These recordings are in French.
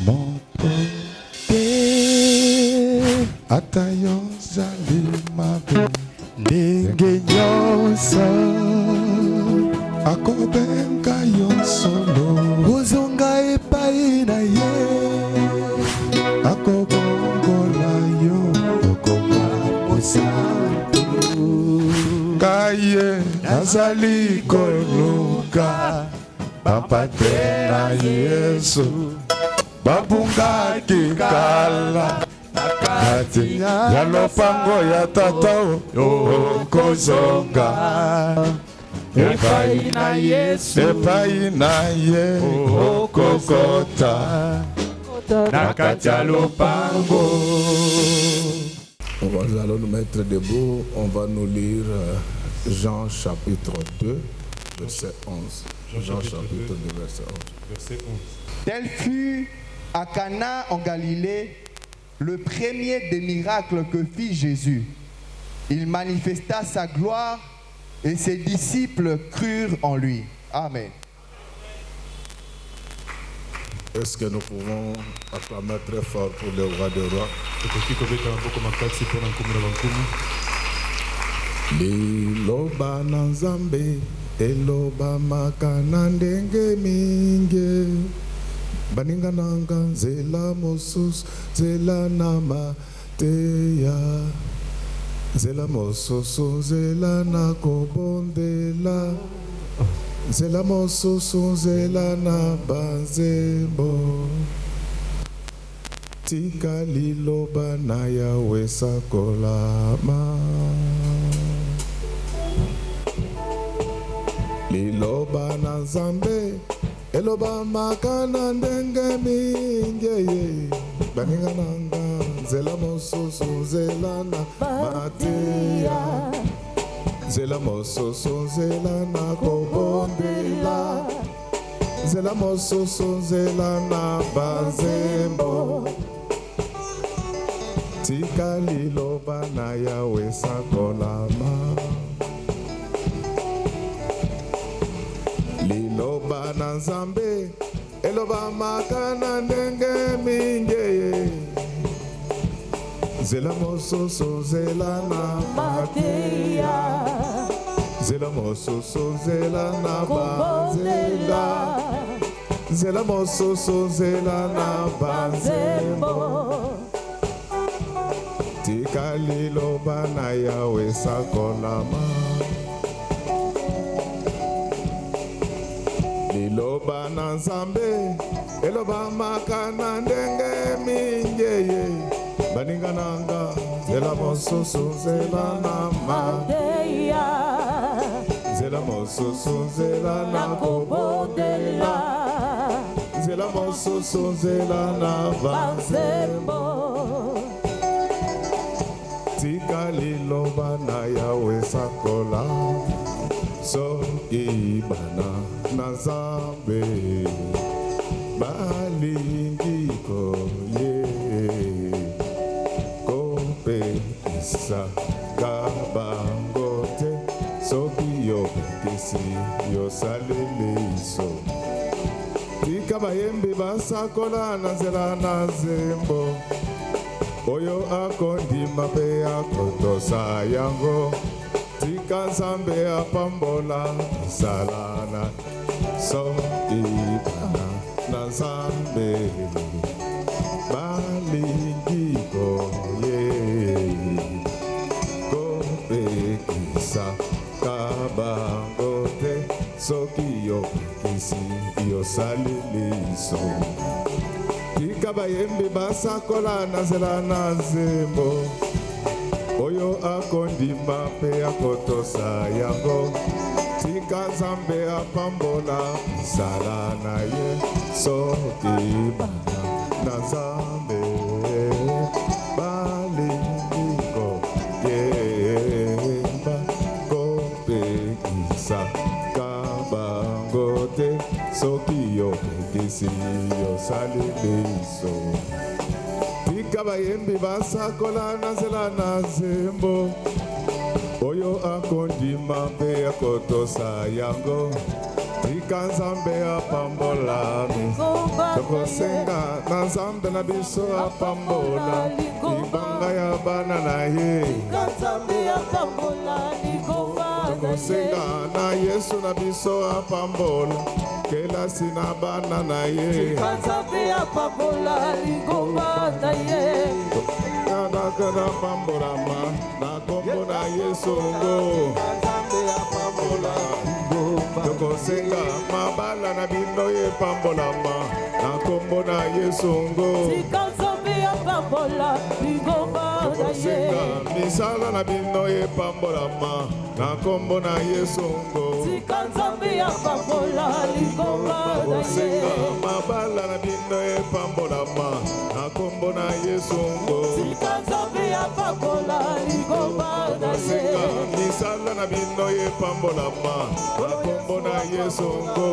motoke atayo zali mabe ndenge nyonso akobenga yo solo kozonga epai na ye akobongola yo okoma mosantu kaye nazali koluka bapate na Yesu babungaki kala kati ya lopango ya tata okozonga epai na Yesu epai na ye okokota na kati ya lopango. Nous allons nous mettre debout, on va nous lire Jean chapitre 2, verset 11. Jean chapitre 2, verset 11. Tel fut à Cana en Galilée le premier des miracles que fit Jésus. Il manifesta sa gloire et ses disciples crurent en lui. Amen. Est-ce que nous pouvons acclamer très fort pour le roi des rois? Liloba na Nzambe eloba makana ndenge mingi baninga nanga nzela mosusu nzela na mateya nzela mosusu nzela na kobondela nzela mosusu nzela na banzembo tika liloba na Yawe sakolama liloba na Nzambe eloba makana ndenge mingi baninga nanga nzela mosusu nzela na mateya nzela mosusu nzela na kobondela nzela mosusu nzela na banzembo tika liloba na Yawe sakolama liloba na Nzambe eloba makana ndenge mingi nzela mosusu nzela na mateya nzela mosusu nzela na banzela nzela mosusu nzela na banzembo tika liloba na Yawe sakolama liloba na Nzambe eloba makana ndenge mingi baninga nanga nzela mosusu nzela na mateya nzela mosusu nzela na kobondela nzela mosusu nzela na banzembo tika liloba na Yawe sakola soki bana na Nzambe balingi koye kopekisa kabango te soki yopekisi yosaleli iso tika bayembi basakola na nzela na zembo oyo akondima mpe akotosa yango tika Nzambe apambola salana soki bana na Nzambe balingi koye kopekisa kabango te soki yopekisi yosaleli iso tika bayembi basakola na nzela na zembo oyo akondima mpe akotosa yango tika Nzambe apambola misala na ye soki bana na Nzambe balingi koyemba kopekisa kabango te soki yopekisi yosaleli iso tika bayembi basakola na nzela na zembo oyo akondima mpe akotosa yango tika nzambe apambolami tokosenga na nzambe na biso apambola libanga ya bana na ye tokosenga na yesu na biso apambola kelasi na bana na ye nakana pambolama na kombo na yesu ngo tokosenga mabala na bino ye pambolama na kombo na yesu ngo tokosenga misala na bino ye pambolama na kombo na yesu ngo tokosenga mabala na bino ye pambolama na kombo na yesu ngo tokosenga misala na bino ye pambolama na kombo na yesu ngo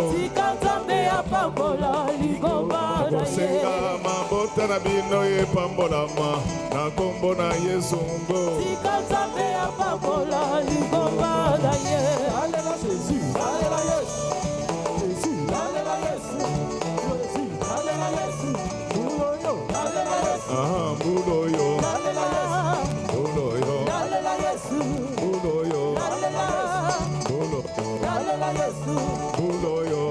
tokosenga mabota na bino ye pambolama na kombo na yesu ngo Buloyo, buloyo, buloyo, buloyo,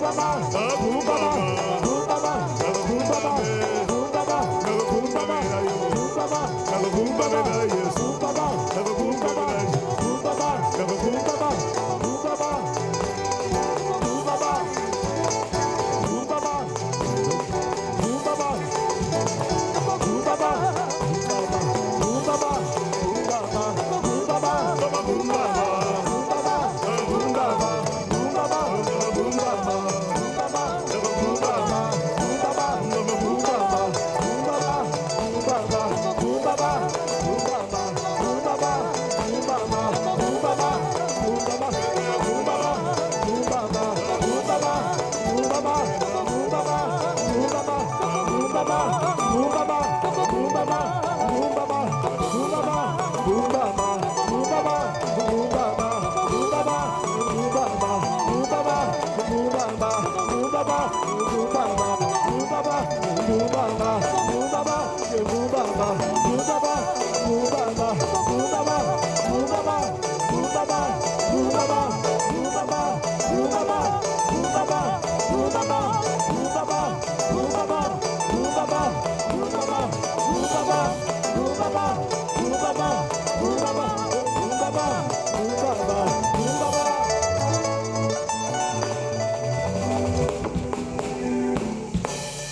Baba,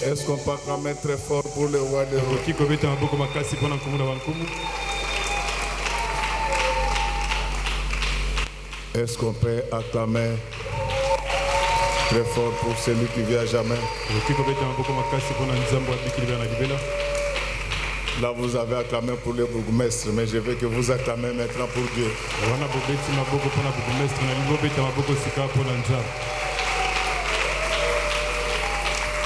Est-ce qu'on peut acclamer très fort pour le roi des rois? Est-ce qu'on peut acclamer très fort pour celui qui vit à jamais? Là, vous avez acclamé pour le bourgmestre, mais je veux que vous acclamez maintenant pour Dieu.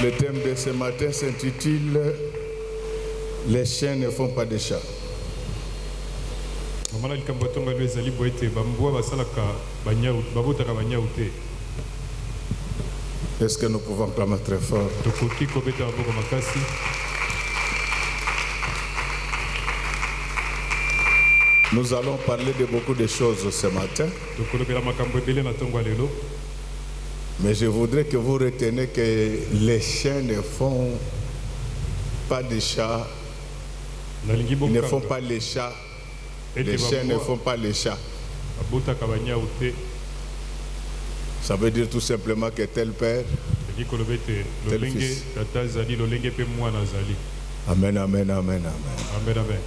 Le thème de ce matin s'intitule « Les chiens ne font pas de chats ». Est-ce que nous pouvons acclamer très fort? Nous allons parler de beaucoup de choses ce matin. Mais je voudrais que vous reteniez que les chiens ne font pas de chats. Ils ne font pas les chats. Les chiens ne font pas les chats. Ça veut dire tout simplement que tel père, tel fils. Amen, amen, amen, amen. Amen, amen.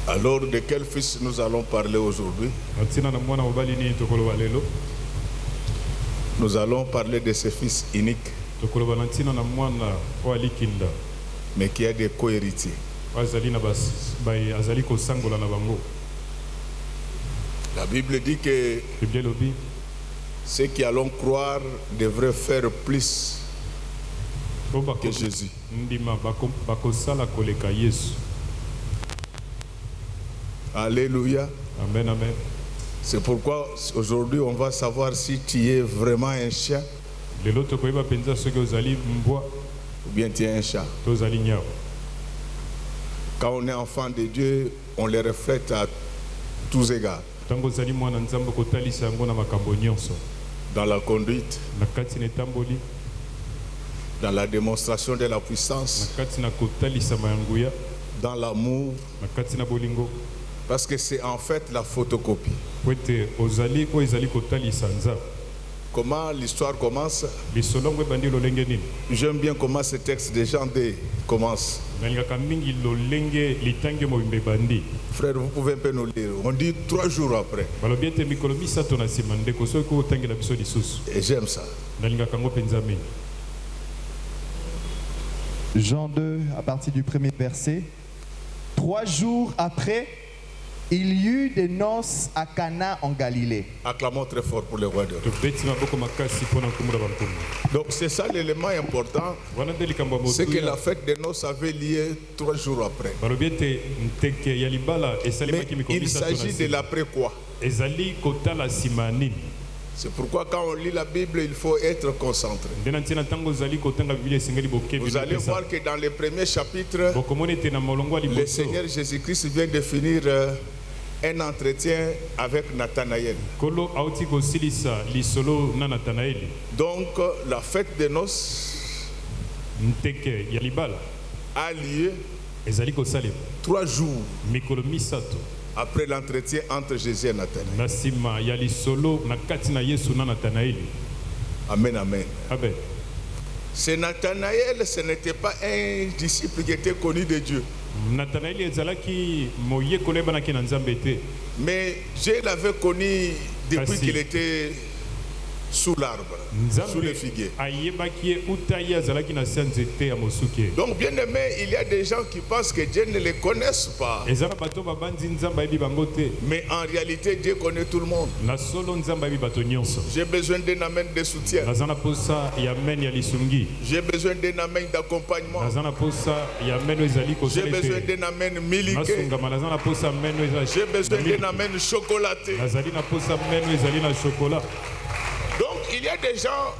Alors, de quel fils nous allons parler aujourd'hui? Nous allons parler de ce fils unique, mais qui a des co-héritiers. La Bible dit que ceux qui allons croire devraient faire plus que Jésus. Alléluia. Amen, amen. C'est pourquoi aujourd'hui on va savoir si tu es vraiment un chien ou bien tu es un chat. Quand on est enfant de Dieu, on les reflète à tous égards. Dans la conduite, dans la démonstration de la puissance, dans l'amour, parce que c'est en fait la photocopie. Comment l'histoire commence? J'aime bien comment ce texte de Jean 2 commence. Frère, vous pouvez un peu nous lire. On dit 3 jours après. Et j'aime ça. Jean 2, à partir du premier verset. 3 jours après, il y eut des noces à Cana en Galilée. Acclamons très fort pour le roi de roi. Donc c'est ça l'élément important. C'est que la fête des noces avait lieu 3 jours après. Mais il s'agit de l'après quoi? C'est pourquoi quand on lit la Bible, il faut être concentré. Vous allez voir que dans les premiers chapitres, le Seigneur Jésus-Christ vient de finir un entretien avec Nathanaël. Donc la fête des noces a lieu ezali kosalema 3 jours mikolo misato après l'entretien entre Jésus et Nathanaël. na nsima ya lisolo na kati na Yesu na Nathanaeli. Amen, amen. Amen. Ce Nathanaël, ce n'était pas un disciple qui était connu de Dieu. Nathanaeli ezalaki moyekolo ebanaki na Nzambe te. Mais Dieu l'avait connu depuis Kasi. qu'il était sous l'arbre, sous le figuier. Ayebaki ye utayi azalaki na se ya nzete ya mosuke. Donc, bien aimé, il y a des gens qui pensent que Dieu ne les connaisse pas. Eza na bato babandi Nzambe ayebi bango te. Mais en réalité, Dieu connaît tout le monde. Na solo Nzambe ayebi bato nyonso. J'ai besoin d'un amen de soutien. Naza na posa ya men ya lisungi. J'ai besoin d'un amen d'accompagnement. Naza na posa ya men oyo ezali J'ai kosala besoin ete. d'un amen miliqué. Nasungama naza na posa men oyo ezali. J'ai besoin d'un amen chocolaté. Nazali na posa men oyo ezali na chocolat. Donc, il y a des gens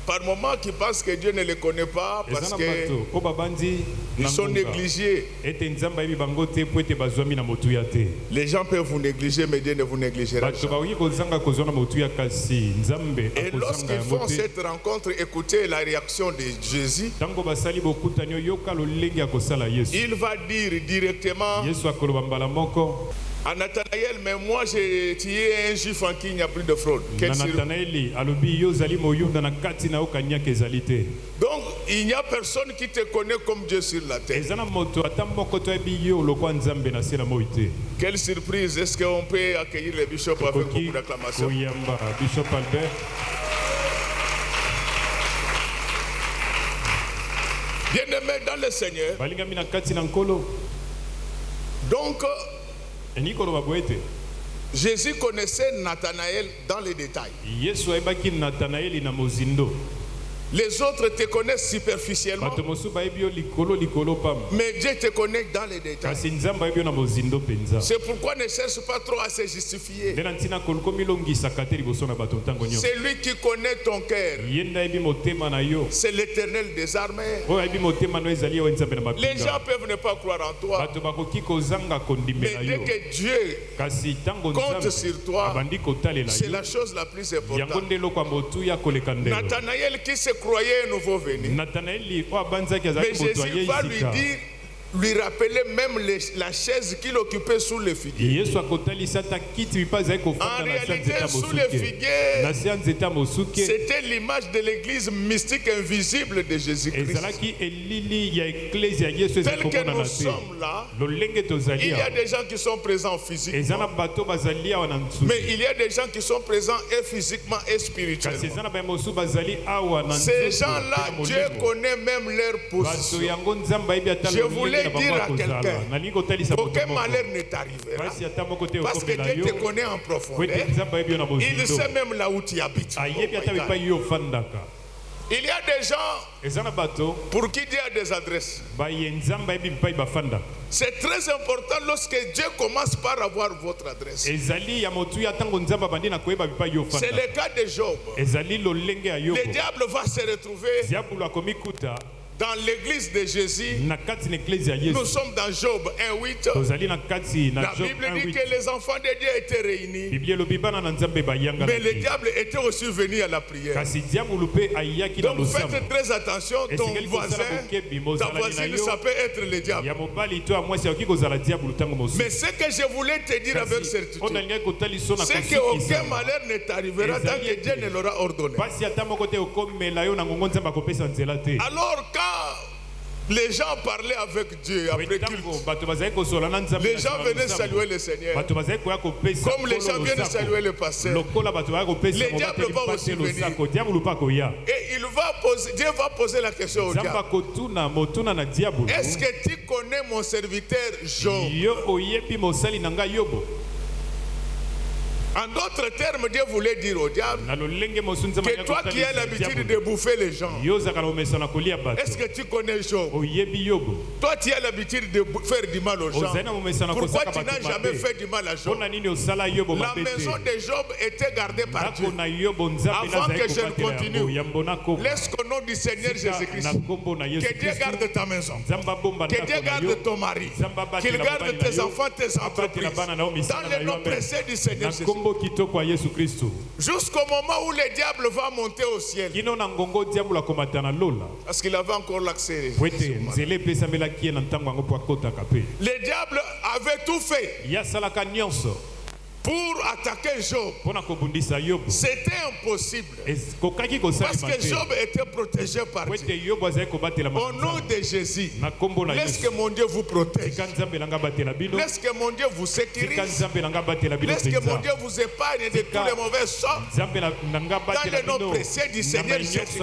par moment qui pensent que Dieu ne les connaît pas parce Eza na qu'ils bato o babandi na sont ngonga. négligés. Ete Nzambe ayebi bango te po ete bazwami na motuya te. Les gens peuvent vous négliger, mais Dieu ne vous négligera Bato jamais. bakoki kozanga kozwa na motuya kasi Nzambe Et akozanga lorsqu'ils yango font te. cette rencontre, écoutez la réaction de Jésus. Tango basali bokutani yoka lolenge ya kosala Yesu. Il va dire directement Yesu akoloba mbala moko à Nathanaël, mais moi j'ai tué un juif en qui il n'y a plus de fraude. na Nathanaeli alobi yo zali moyuda na kati na yo kanyaka ezali te. Donc il n'y a personne qui te connaît comme Dieu sur la terre. Eza na moto ata moko toyebi yo lokwa Nzambe na se na moi te. Quelle surprise! Est-ce qu'on peut accueillir le bishop avec Koki beaucoup d'acclamation? koyamba Bishop Albert. Bien-aimé dans le Seigneur. Balingami na kati na nkolo. Donc Enikoloba boete. Jésus connaissait Nathanaël dans les détails. Yesu ayebaki Nathanaeli na mozindo. Les autres te connaissent superficiellement, Bato mosu bayebi yo likolo pam. mais Dieu te connaît dans les détails. Kasi Nzambe ayebi yo na mozindo penza. C'est pourquoi ne cherche pas trop à se justifier. Nde na ntina kolukomi longisaka te liboso na bato ntango nyonso. C'est lui qui connaît ton cœur. Ye nde ayebi motema na yo. C'est l'Éternel des armées. Oyo ayebi motema no ezali yo Nzambe na Les gens mapinga. peuvent ne pas croire en toi, Bato bakoki kozanga mais kondimela dès yo. que Dieu Kasi tango compte Nzambe sur toi, abandi kotalela c'est yo. la chose la plus Yango importante. nde eloko ya motuya koleka ndelo. Nathanaël qui se croyait nouveau venu, Nathanaeli oyo abanzaki mais azalaki moto Jésus va lui ayei dire, lui rappeler même la chaise qu'il occupait sous le figuier. Yesu akotalisa ata kiti mipa azali En kofanda na se ya réalité, nzete ya sous le mosuke. figuier, Na se ya nzete ya mosuke c'était l'image de l'église mystique invisible de Jésus-Christ. ezalaki elili ya eklezia ya Yesu ezali Tel que komonana nous te. sommes là, Lolenge tozali il y a awa. des gens qui sont présents Eza physiquement, na bato bazali awa na nsusu. mais il y a des gens qui sont présents et physiquement et Kasi spirituellement. eza na bamosusu bazali awa na Ces nzoto gens-là, pe na Dieu molimo. connaît même leur Bato position. yango Nzambe ayebi ata Je voulais lolenge na dire bango à ya kozala. quelqu'un, Nalingi kotalisa moto aucun moko. malheur ne t'arrivera. Basi ata moko te Parce que okomela Dieu yo. te connaît en Po profondeur. ete Nzambe ayebi yo na Il bozindo. sait même là où tu habites. Ayebi ata mipai yo ofandaka. Il y a des gens Eza na bato pour qui Dieu a des adresses. baye Nzambe ayebi mipai bafandaka. C'est très important lorsque Dieu commence par avoir votre adresse. Ezali ya motuya tango Nzambe abandi na koyeba mipai yo C'est ofandaka. le cas de Job. Ezali lolenge ya yobo. Le diable va se retrouver Diabolo akomikuta dans l'église de Jésus. na kati na eklezia ya Nous Yesu. sommes dans Job 1:8. Tozali na kati na La Job Bible dit 1:8. que les enfants de Dieu étaient réunis. Biblia elobi bana na Nzambe bayanga. Mais le diable était aussi venu à la prière. Kasi diabolo pe ayaki na Donc losamba. faites très attention, ton Esengeli voisin, kosala bokebi ta mozala na voisine, yo. ça peut être le diable. Ya mobali to ya mwasi akoki kozala diabolo tango mosusu. Mais ce que je voulais te dire avec Kasi certitude, onalingai kotaliso na c'est qu'aucun kosukisa. malheur ne t'arrivera tant que Dieu ne l'aura ordonné. Pasi ata moko te okomela yo na ngongo Nzambe akopesa nzela te. Alors quand les gens parlaient avec Dieu après culte, Tango bato bazali kosola na Nzambe. les gens venaient saluer le Seigneur. Bato bazali koya kopesa. Comme les gens viennent saluer le pasteur. Lokola bato bazali kopesa Le mobateli diable va aussi mpate venir. losako. Diabolo pa koya. Et Dieu va poser la question au Nzambe diable. akotuna motuna na diabolo. Est-ce que tu connais mon serviteur Job? Yo oyebi mosali na ngai Yobo. En d'autres termes, Dieu voulait dire au diable Na lolenge mosu Nzambe que toi qui as l'habitude de bouffer les gens, yo zaka na omesa na kolia bato. est-ce que tu connais Job? Oyebi Yobo. Toi qui as l'habitude de faire du mal aux gens, Ozali na omesa na pourquoi kosaka tu n'as bato jamais mabe. fait du mal à Job? Pona nini osala Yobo La mabe te. maison de Job était gardée par Dieu. Ndako na Yobo Nzambe Avant nazali que je ne kobatela continue, yango. Yambo na koma. Laisse qu'au nom du Seigneur Jésus-Christ, Na kombo na Yesu que Dieu Kristo. garde ta maison, Nzambe abomba que ndako Dieu na yo. garde ton mari, Nzambe abatela qu'il garde mobali na tes yo. enfants, tes Abatela entreprises. bana na yo misala Dans na le yo, nom amen. précieux du Seigneur Na kombo Jusqu'au moment où le diable va monter au ciel. Parce qu'il avait encore l'accès. Le diable avait tout fait pour attaquer Job. C'était impossible. Parce que Job était protégé par Dieu. Au nom de Jésus, laisse que mon Dieu vous protège. Laisse que mon Dieu vous sécurise. Laisse que mon Dieu vous épargne de tous les mauvais sorts. Dans le nom précieux du Seigneur Jésus-Christ.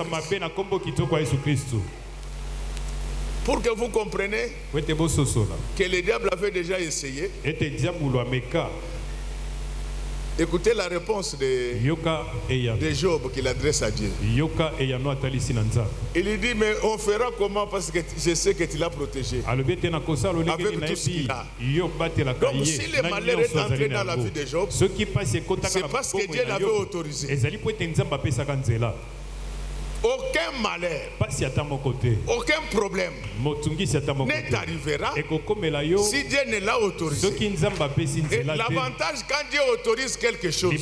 Pour que vous compreniez que le diable avait déjà essayé. Écoutez la réponse de Job qu'il adresse à Dieu. Il lui dit, mais on fera comment, parce que je sais que tu l'as protégé avec tout ce qu'il a. Donc si le malheur est entré dans la vie de Job, c'est parce que Dieu l'avait autorisé. Aucun malheur, aucun problème ne t'arrivera si Dieu ne l'a autorisé. Et l'avantage quand Dieu autorise quelque chose,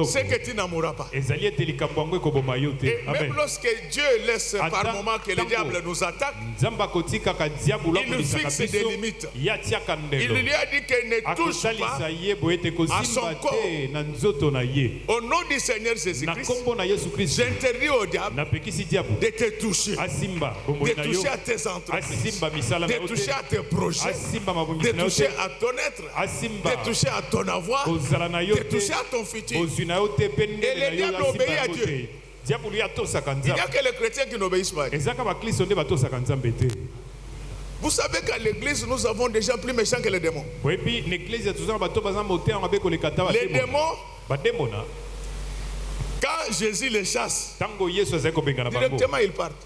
c'est que tu n'en mourras pas. Et même lorsque Dieu laisse par moment que le diable nous attaque, il lui fixe des limites. Il lui a dit qu'elle ne touche pas à son corps. Au nom du Seigneur Jésus-Christ, j'interdis au diable de te toucher, de toucher à tes entreprises, de toucher à tes projets, de toucher à ton être, de toucher à ton avoir, de toucher à ton futur. Et le diable obéit à Dieu. Il n'y a que les chrétiens qui n'obéissent pas. Vous savez qu'à l'église, nous avons des gens plus méchants que les démons. Les démons, quand Jésus les chasse, directement ils partent.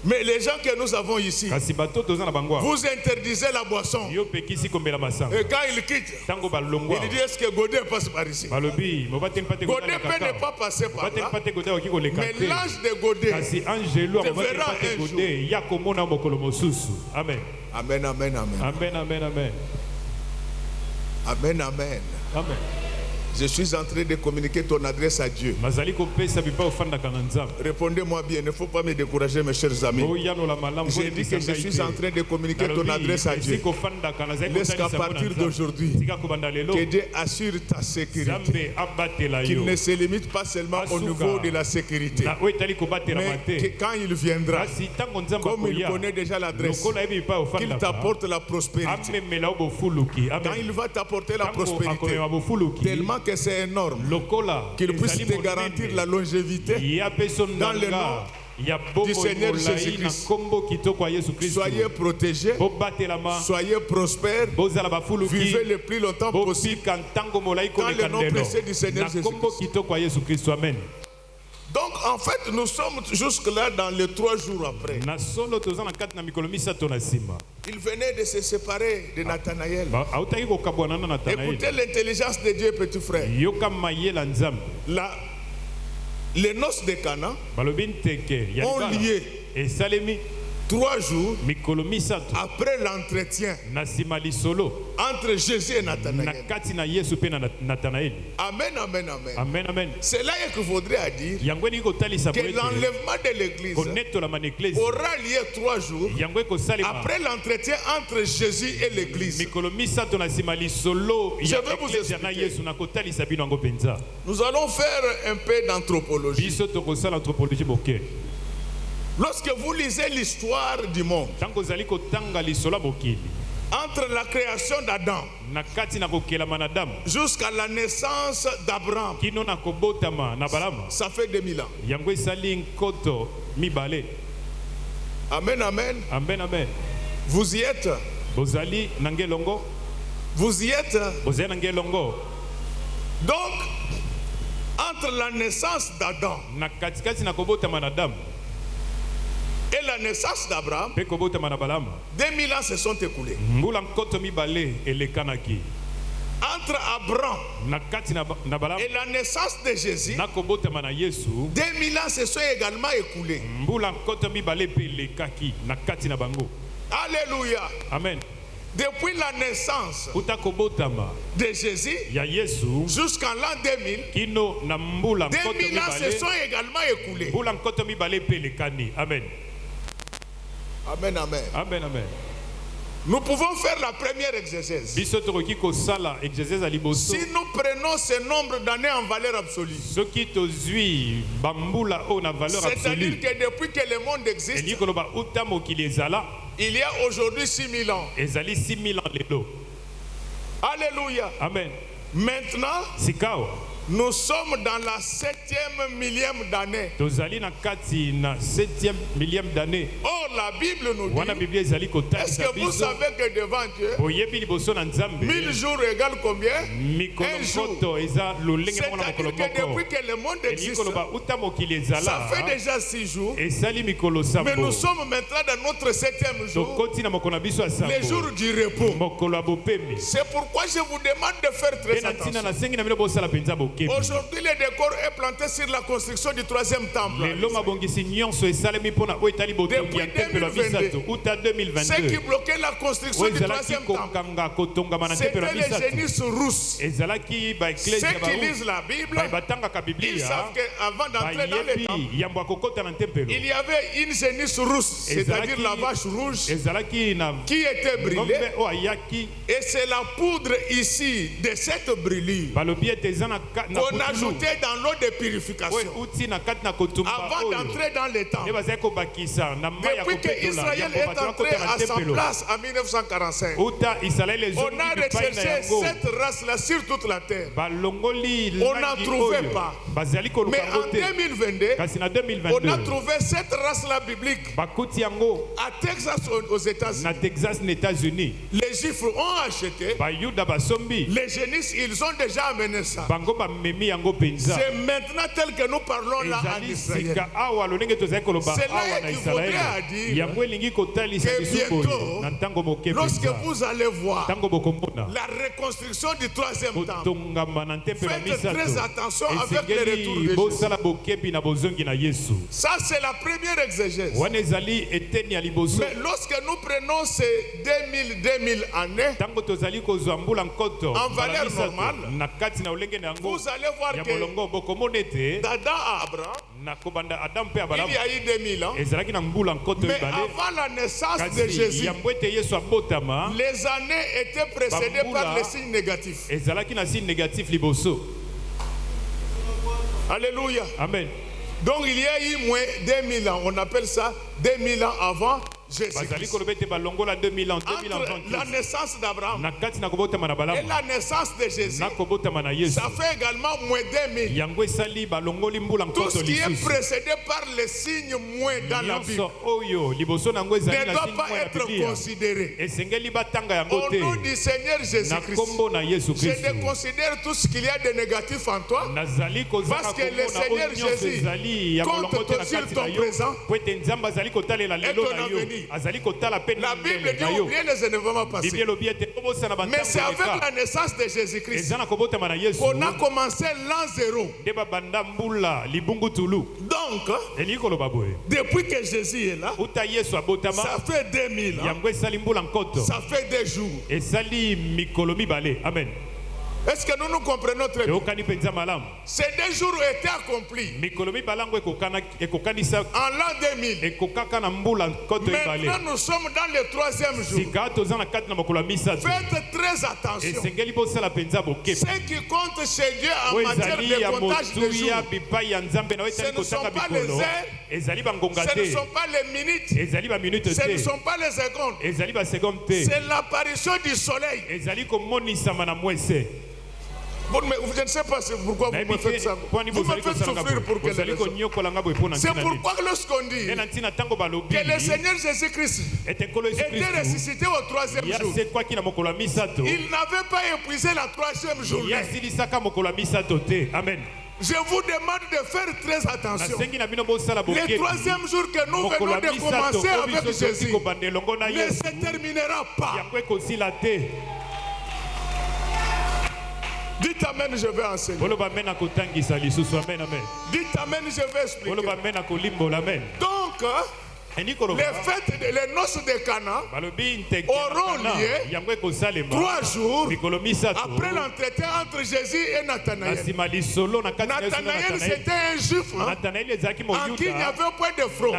Mais les gens que nous avons ici, vous interdisez la boisson. Et quand ils quittent, il dit, est-ce que Godet passe par ici? Godet peut ne pas passer par là, mais l'ange de Godet te verra un jour. Amen. Amen, amen, amen. Amen, amen, amen. Amen, amen. Amen. Je suis en train de communiquer ton adresse à Dieu. Répondez-moi bien, il ne faut pas me décourager, mes chers amis. J'ai dit que je suis en train de communiquer ton adresse à Dieu. Laisse qu'à partir d'aujourd'hui, que Dieu assure ta sécurité. Qu'il ne se limite pas seulement au niveau de la sécurité, mais que quand il viendra, comme il connaît déjà l'adresse, qu'il t'apporte la prospérité. Quand il va t'apporter la prospérité, tellement que c'est énorme, qu'il puisse te garantir la longévité dans le nom du Seigneur Jésus-Christ. Soyez protégés, soyez prospères, vivez le plus longtemps possible dans le nom précieux du Seigneur Jésus-Christ. Donc en fait, nous sommes jusque-là dans les 3 jours après. Il venait de se séparer de Nathanaël. Écoutez l'intelligence de Dieu, petit frère. Les noces de Cana ont lié 3 jours après l'entretien entre Jésus et Nathanaël. Amen, amen, amen. C'est là qu'il faudrait dire que l'enlèvement de l'église aura lieu 3 jours après l'entretien entre Jésus et l'église. Je vais vous expliquer. Nous allons faire un peu d'anthropologie. Lorsque vous lisez l'histoire du monde, entre la création d'Adam jusqu'à la naissance d'Abraham, ça fait 2000 ans. Amen, amen. Amen, amen. Vous y êtes. Vous y êtes. Donc, entre la naissance d'Adam et la naissance d'Abraham, 2000 ans se sont écoulés. Entre Abraham et la naissance de Jésus, 2000 ans se sont également écoulés. Alléluia. Amen. Depuis la naissance utakobotama de Jésus ya Yesu jusqu'en l'an 2000, kino na mbula 2000 ans se sont également écoulés. mbula nkoto mibale pelekani. Amen. Amen, amen. Amen, amen. Nous pouvons faire la première exégèse. Biso tokoki kosala exégèse à liboso. Si nous prenons ce nombre d'années en valeur absolue, Soki tozui bambula o na valeur c'est-à-dire absolue. que depuis que le monde existe, Eli koloba uta mokili ezala il y a aujourd'hui 6000 ans. ezali 6000 ans lelo. Alléluia. Amen. Maintenant, Sikao nous sommes dans la 7e millième d'année. tozali na kati na 7e millième d'année. Or, la Bible nous Wana dit, Biblia ezali est-ce kotalisa que vous biso. savez que devant Dieu, Oyebi liboso na Nzambe 1000 jours égale combien? mikolo Un jour. moto eza lolenge moko na mokolo C'est-à-dire que moko. depuis que le monde Eli existe, koloba uta mokili ça ezala fait déjà 6 jours. esali mikolo Mais sambo. nous sommes maintenant dans notre 7e jour, Tokoti na mokolo na biso ya les sambo. jours du repos. Mokolo ya bopemi. C'est pourquoi je vous demande de faire très Pe na ntina attention. nasengi na bino bosala mpenza bokebi. Aujourd'hui, le décor est planté sur la construction du 3e temple. lelo mabongisi nyonso esalemi mpona oyo etali botongi ya Depuis tempelo ya 2022. misato uta Ce qui 2022 bloquait la construction oyo du ezalaki 3e temple, kokanga kotongama na tempelo c'était ya les misato génisses rousses. ezalaki baeklesi Ceux ya qui lisent barusi la Bible, baye batangaka ils biblia savent qu'avant d'entrer dans le temple, bayebi yambo ya kokota na tempelo il y avait une génisse rousse, c'est-à-dire la vache rouge, ezalaki na qui était ngombe brûlée. oyo ayaki Et c'est la poudre ici de cette brûlure balobi ete eza na qu'on putulu ajoutait dans l'eau de oyo purification uti na kati na kotumba avant oyo d'entrer dans le nde temple. bazali kobakisa na mai ya Depuis que kopetola Israël yambo est bato entré bakota na à sa tempelo place en 1945, uta israele on ezongi a bipai na recherché yango cette race-là sur toute la terre. balongoli On n'en langi trouvait oyo pas. bazali Mais koluka en yango te 2022, kasi na on a 2022 trouvé cette race-là biblique bakuti yango à Texas, aux États-Unis. na Texas na États-Unis Les Juifs ont acheté. bayuda basombi Les génisses, ils ont déjà amené ça. bango bamemi yango mpenza C'est maintenant tel que nous parlons là en ezali Israël. sika awa lolenge tozali koloba Cela awa na équivaudrait Israele à dire yango elingi kotalisa que biso bientôt, boye na ntango moke lorsque mpenza vous allez voir ntango bokomona la reconstruction du 3e temple, kotongama na tempelo ya faites très misato attention avec le retour de esengeli Jésus. bosala bokebi na bozongi na Yesu Ça, c'est la première exégèse. wana ezali eteni ya liboso Mais lorsque nous prenons ces 2000 années, ntango tozali kozwa mbula nkoto En mbala valeur misato, normale, na kati na olenge na yango vous allez voir ya que molongo bokomona ete d'Adam à Abraham, na kobanda adamu mpe il abalamu y a eu 2000 ans. ezalaki na mbula nkoto Mais mibale avant la naissance de kasi Jésus, yambo ete yesu abotama les années étaient précédées Bambula. par les signes négatifs. ezalaki na signe négatif liboso. Alléluia. Amen. Donc il y a eu moins 2000 ans. On appelle ça 2000 ans avant bazali Jésus-Christ. koloba ete balongola 2000 ans 2000 ans Entre avant la Christ. naissance d'Abraham na kati na kobotama na et balamu la naissance de Jésus, na kobotama na yesu ça fait également moins 2000. yango esali balongoli mbula Tout nkoto ce qui est lisusu précédé par les signes moins dans la Bible nyonso oyo liboso na yango ne ezali na doit signe pas moko na être biblia considéré. esengeli batanga yango Au te nom du Seigneur na Jésus-Christ, kombo na yesu je kristu déconsidère tout ce qu'il y a de négatif en toi. nazali kozanga Parce que le komona Seigneur oyo nyonso Jésus ezali ya compte molongo te na sur kati ton na yo présent po ete nzambe azali kotalela lelo ton na yo avenir. azali kotala mpe La Bible ndele dit na yo oubliez les événements passés. biblia elobi ete obosana Mais c'est avec batango la eleka naissance de Jésus-Christ eza na kobotama na yesu qu'on a commencé l'an 0. nde babanda mbula libungutulu Donc, elingi koloba boye depuis que Jésus est là, uta yesu abotama ça fait 2000 ans, yango esali mbula nkoto ça fait des jours. esali mikolo mibale amen Est-ce que nous nous comprenons très bien? eyokani mpenza malamu Ces 2 jours étaient accomplis mikolo mibale yango ekokanisa en l'an 2000. ekokaka na mbula nkoto ebale Maintenant, nous sommes dans le 3e jour. sika toza na kati na mokolo ya misato Faites très attention. esengeli bosala mpenza bokebi Ce qui compte chez Dieu en oyo matière ezali ya de comptage de motuya jours, bipai ya nzambe na oyo ce etali ne sont kotanga pas les mikolo heures, ezali bangonga ce ne te sont pas les minutes, ezali baminute ce ne te sont pas les secondes. ezali baseconde te C'est l'apparition du soleil. ezali komonisama na mwese Je ne sais pas pourquoi vous me faites ça. Vous me faites souffrir pour quelle raison? C'est pourquoi lorsqu'on dit que le Seigneur Jésus-Christ était ressuscité au 3e jour, il n'avait pas épuisé la 3e journée. Amen. Je vous demande de faire très attention. Le Le 3e jour que nous venons de commencer avec Jésus ne se terminera pas. Dites Amen, je vais enseigner. Dites Amen, je vais expliquer. Donc, les fêtes, les noces de Cana auront lieu 3 jours après l'entretien entre Jésus et Nathanaël. Nathanaël, c'était un juif en qui il n'y avait point de front.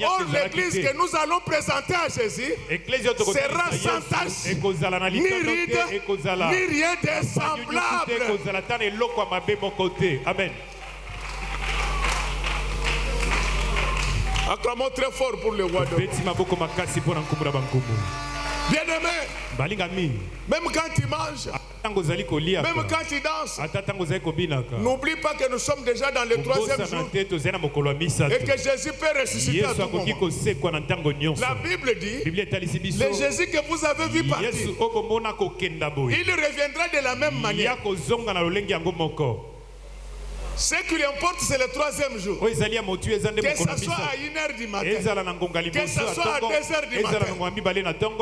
Or, l'église que nous allons présenter à Jésus sera sans tache, ni ride, ni rien de semblable. Amen. Acclamons très fort pour le roi de bien-aimé, même quand il mange, même quand il danse, n'oublie pas que nous sommes déjà dans le 3e jour et que Jésus peut ressusciter à tout moment. La Bible dit, le Jésus que vous avez vu partir, il reviendra de la même manière. Ce qui lui importe, c'est le 3e jour. Que ce soit à 1h du matin, que ce soit à 2h du matin,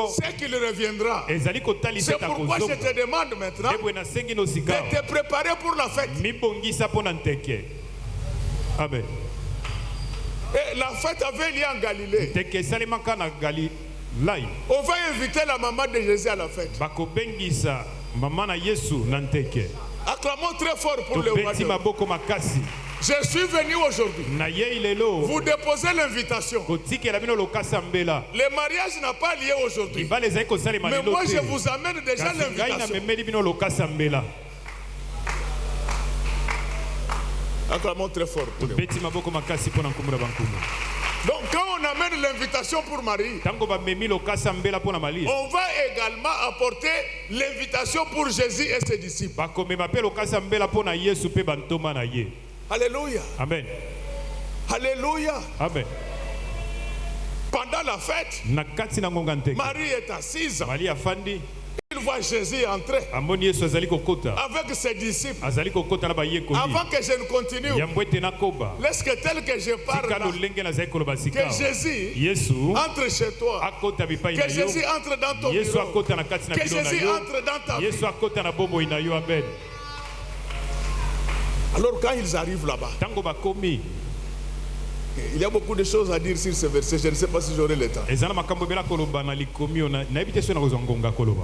ce qui lui reviendra. C'est pourquoi je te demande maintenant de te préparer pour la fête. Amen. Et la fête avait lieu en Galilée. On va inviter la maman de Jésus à la fête. Acclamons très fort pour le roi. Je suis venu aujourd'hui. Vous déposez l'invitation. Le mariage n'a pas lieu aujourd'hui. Mais moi je vous amène déjà l'invitation. Acclamons très fort pour le roi. Donc quand on amène l'invitation pour Marie, on va également apporter l'invitation pour Jésus et ses disciples. Alléluia. Amen. Alléluia. Amen. Pendant la fête, Marie est assise. Il voit Jésus entrer avec ses disciples. Avant que je ne continue, laisse que tel que je parle là, que Jésus entre chez toi, que Jésus entre dans ton bureau, que Jésus entre dans ta vie. Alors quand ils arrivent là-bas, il y a beaucoup de choses à dire sur ce verset. Je ne sais pas si j'aurai le temps.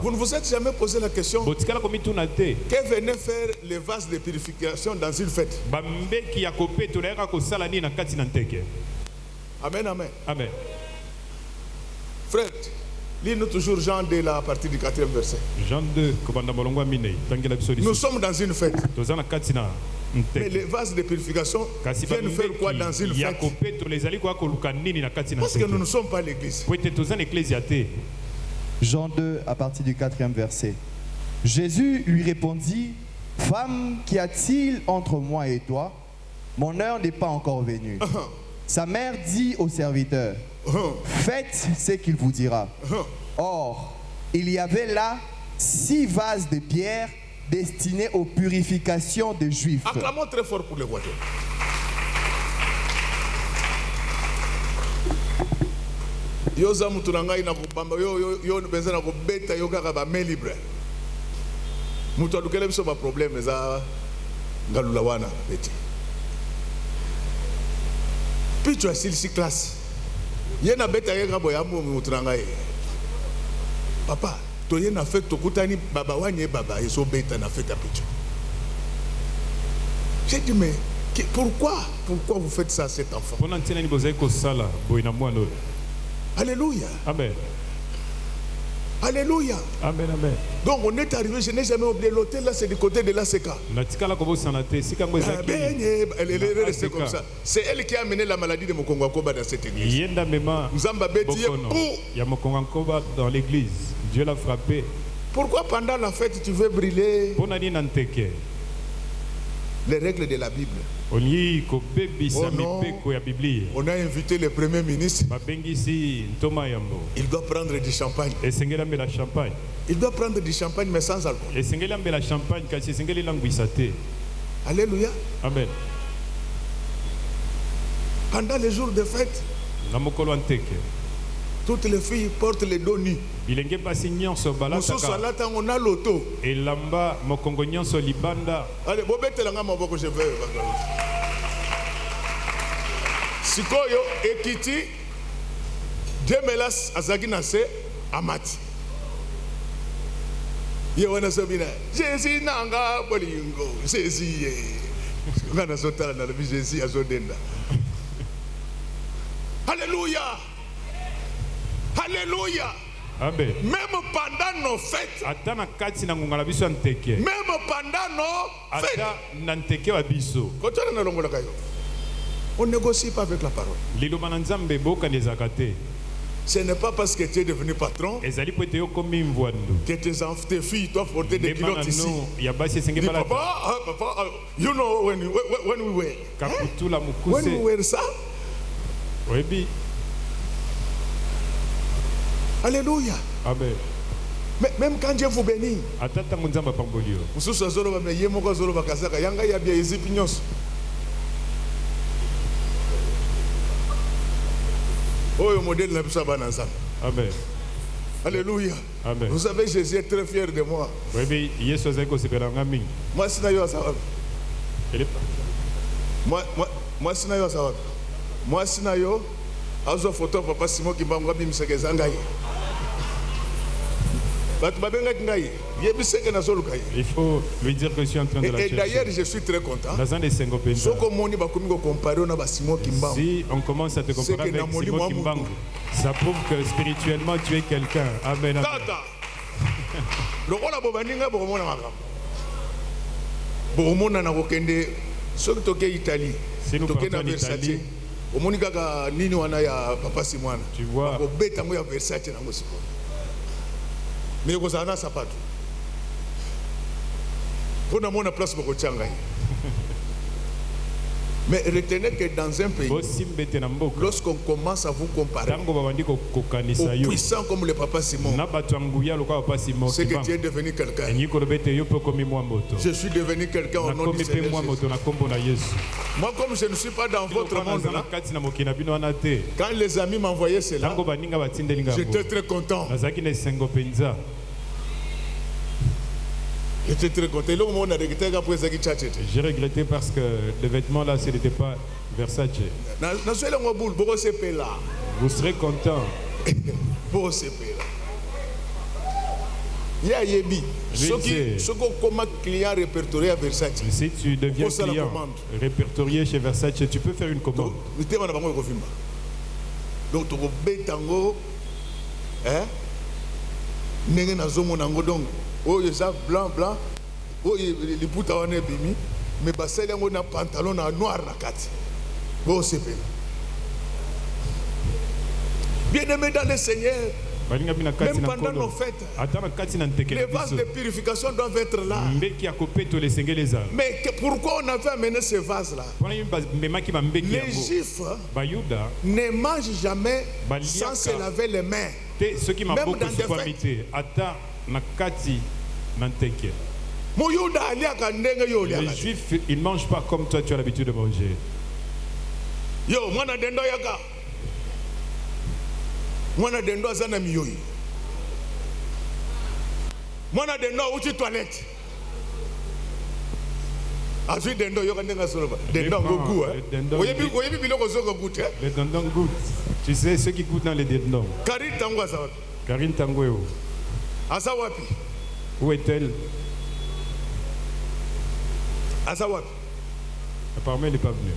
Vous ne vous êtes jamais posé la question que venait faire les vases de purification dans une fête? Amen, amen. Amen. Frère, lis-nous toujours Jean 2, là, à partir du 4e verset. Jean 2, nous sommes dans une fête. Mais les vases de purification viennent faire quoi dans une fête? Parce que nous ne sommes pas l'église. Jean 2 à partir du 4e verset. Jésus lui répondit: Femme, qu'y a-t-il entre moi et toi? Mon heure n'est pas encore venue. Sa mère dit au serviteur: Faites ce qu'il vous dira. Or, il y avait là 6 vases de pierre destinés aux purifications des Juifs. Acclamons très fort pour le roi. Yo za mutu na ngai na kubamba yo benza na kubeta yo kaka ba main libre. Mutu adukele biso ba problème za ngalula wana beti. Puis tu as si classe. Yena beta yeka boyambo mutu na ngai. Papa, toye na fait tokutani baba wanye baba yeso beta na fait apicho. J'ai dit mais pourquoi vous faites ça à cet enfant? Alléluia. Amen. Alléluia. Amen, amen. Donc on est arrivé, je n'ai jamais oublié l'hôtel là, c'est du côté de l'ACK. C'est elle qui a amené la maladie de Mokongo Akoba dans cette église. Nzamba Beti dans l'église. Dieu l'a frappé. Pourquoi pendant la fête tu veux brûler les règles de la Bible? Oh non. On a invité le premier ministre. Il doit prendre du champagne. Il doit prendre du champagne mais sans alcool. Alléluia. Amen. Pendant les jours de fête, toutes les filles portent les dos nus. On a l'auto. Allez, je veux. Sikoyo, Ekiti, Demelas azaki nase amati. Ye wana sobina. Jésus nanga bolingo. Jésus ye. Ngana sotala na bi Jésus azodenda. Alléluia. Alléluia. Amen. Même pendant nos fêtes. Atana kati na ngongala biso nteke. Même pendant nos fêtes. Ata na nteke wa biso. Kotana na longola kayo. On négocie pas avec la parole. Liloba na Nzambe boka nezakate. Ce n'est pas parce que tu es devenu patron Ezali po teo komi mvwandu. que tes filles doivent porter des culottes ici. Ya basi senge Dis, bala. papa, you know when we wear. Kaputula When we mukuse. wear ça. Webi. Alléluia. Amen. Mais même quand Dieu vous bénit, Atata Nzamba pambolio. mususu azolo ba me yemoko azolo ba kasaka yanga ya bia izipi nyonso. Oh, le modèle n'a plus ça ensemble. Amen. Alléluia. Amen. Vous savez, Jésus est très fier de moi. Webi Yesu azako sepelanga mingi. Moi, sina yo sawa. Ele Moi, sina yo sawa. Moi, sina yo. Azo photo papa Simon Kimbangu bimiseke zangai. Batu babenga ngai. Yebiseke na zolukai. Il faut lui dire que je suis en train de la Et d'ailleurs, chercher. je suis très content. Dans un des cinq open bars. Soko moni bakomi ko comparer na ba Simon Kimbangu. Si on commence à te comparer avec Simon Kimbangu, ça prouve que spirituellement tu es quelqu'un. Amen. Amen. Tata. Lokola bobaninga bokomona makambo. Bokomona na kokende soki toke Italie. Si nous Toke partons na en Versace. Italie, Omoni kaka nini wana ya papa Simwana. tu vois, Ko beta ngo ya Versace na ngo siko. Mais ko sana sapato. Pona mona place boko changa. Mais retenez que dans un pays, Bosimbete na mboka. lorsqu'on commence à vous comparer Tango babandi ko aux kokanisa yo. puissants comme le papa Simon, Na batu anguya lokwa papa Simon c'est que Kimbangu. tu es devenu quelqu'un. Enyi kolobete yo po komi mwa moto. Je suis devenu quelqu'un au Na nom komi du pe Seigneur mwa Jésus. moto na kombo na Yesu. Moi, comme je ne suis pas dans votre monde là, Kati na mokina bino wana te. quand les amis m'envoyaient cela, Tango baninga batindeli ngambo. j'étais très content. Nazaki na sengo penza. J'étais très content. Là, on a regretté après ça qui tchatchait. J'ai regretté parce que le vêtement là, ce n'était pas Versace. Na swele ngo boule, boko sepe là. Vous serez content. Boko sepe là. Ya yebi. Soko comme client répertorié à Versace. Si tu deviens Pose la client commande. répertorié chez Versace, tu peux faire une commande. Donc tu peux tango, hein? Nenge na zomo nango donc. Oh ça blanc. Oh les puta wana bimi. Mais basali yango na pantalon na noir na kati. Bon c'est bien. Bien-aimé dans le Seigneur. Même pendant nos fêtes, les vases de purification doivent être là. Mais pourquoi on avait amené ces vases-là? Les Juifs ne mangent jamais sans se laver les mains. Même dans des fêtes. Les Juifs, ils ne mangent pas comme toi tu as l'habitude de manger. Yo, mwana dendo yaka. Mwana dendo azana miyoi. Mwana dendo uchi toilette. Azui dendo yoka ndenga soloba. Dendo ngoku hein. Oyebi biloko zoko goûte hein. Les dindons goûtent. Tu sais ceux qui goûtent dans les dindons. Karine tango asawapi. Karine Tangueo. Asawapi. Où est-elle? Asawapi. Apparemment elle n'est pas venue.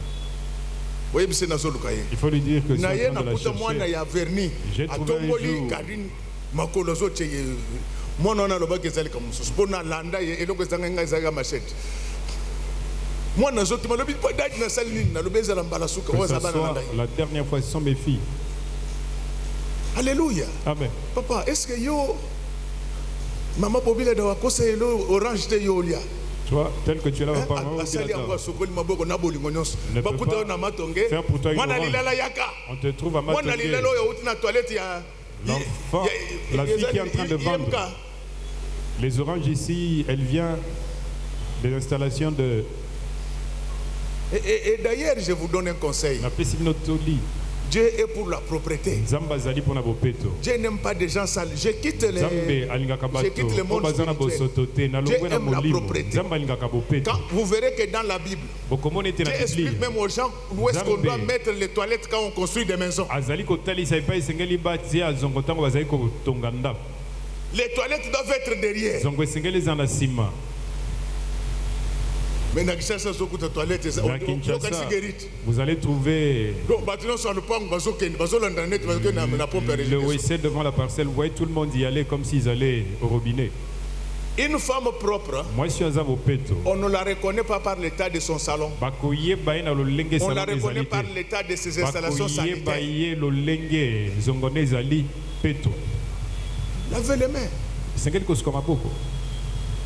Il faut lui dire que c'est en train de la chercher. J'ai trouvé un jour. Karine makolozo cheye. Mwana na loba kezali comme ça. Spona landa eloko ezanga nga machette. Mwana zote malobi po date na salini na lobeza la mbala suka que ce soit la dernière fois, ce sont mes filles. Alléluia. Amen. Papa, est-ce que yo maman Bobile da wakosa elo orange te yo lia? Tu vois, tel que tu es là, papa, on ne peut pas faire pour toi une orange. On te trouve à Matongue. L'enfant, la fille qui est en train de vendre les oranges ici, elle vient des installations de... Et d'ailleurs, je vous donne un conseil. Dieu est pour la propreté. Dieu n'aime pas des gens sales. Je quitte le monde spirituel. Dieu aime la propreté. Quand vous verrez que dans la Bible, Dieu explique même aux gens où est-ce qu'on doit mettre les toilettes quand on construit des maisons. Les toilettes doivent être derrière. Mais dans Kinshasa, vous allez trouver le WC devant la parcelle. Vous voyez tout le monde y aller comme s'ils allaient au robinet. Une femme propre, on ne la reconnaît pas par l'état de son salon. On la reconnaît par l'état de ses installations sanitaires. Lavez les mains.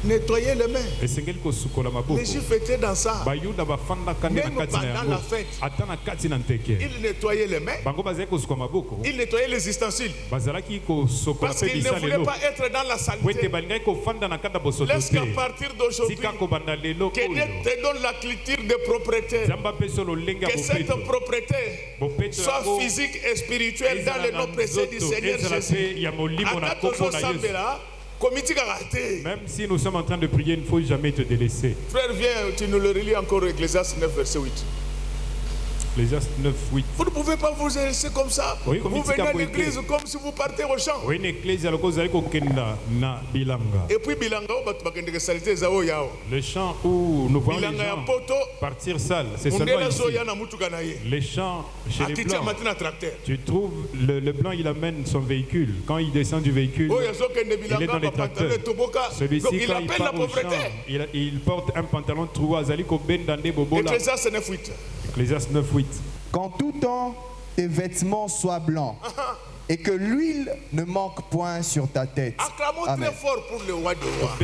Nettoyer les mains. Les Juifs étaient dans ça. Même pendant la fête, ils nettoyaient les mains. Ils nettoyaient les ustensiles. Parce qu'ils ne voulaient pas être dans la saleté. Laisse qu'à partir d'aujourd'hui, que Dieu te donne la culture de propreté. Que cette propreté soit physique et spirituelle dans le nom précieux du Seigneur Jésus. Même si nous sommes en train de prier, il ne faut jamais te délaisser. Frère, viens, tu nous le relis encore, Ecclésiaste 9, verset 8. Ecclésiaste 9, 8. Vous ne pouvez pas vous laisser comme ça. Oui, vous venez à l'église comme si vous partez au champ. Oui, et puis, le champ où nous voyons les gens partir sales, c'est seulement ici. Les champs chez les blancs, tu trouves le blanc, il amène son véhicule. Quand il descend du véhicule, il est dans les tracteurs. Celui-ci, quand il part au champ, il porte un pantalon troué. Ecclésiaste 9, 8. Ecclésiaste 9, 8. Qu'en tout temps, tes vêtements soient blancs et que l'huile ne manque point sur ta tête. Acclamons très fort pour le roi de roi.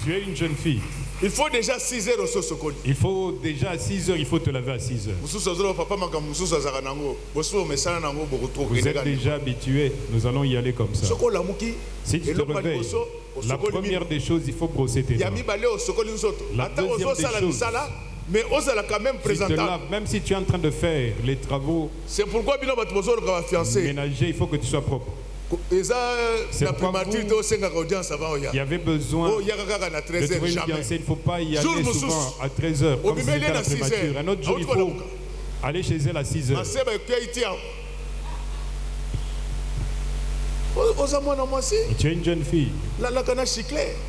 Tu es une jeune fille. Il faut déjà 6 heures au Sosokoli. Il faut déjà à 6 heures, il faut te laver à 6 heures. Vous êtes déjà habitué, nous allons y aller comme ça. Si tu te réveilles, la première des choses, il faut brosser tes dents. La deuxième des choses, mais on s'en a quand même présentable. Même si tu es en train de faire les travaux ménagers, il faut que tu sois propre. C'est pourquoi il y avait besoin de trouver une fiancée. Il ne faut pas y aller souvent à 13h comme si c'était la primature. Un autre jour, il faut aller chez elle à 6h. Tu es une jeune fille.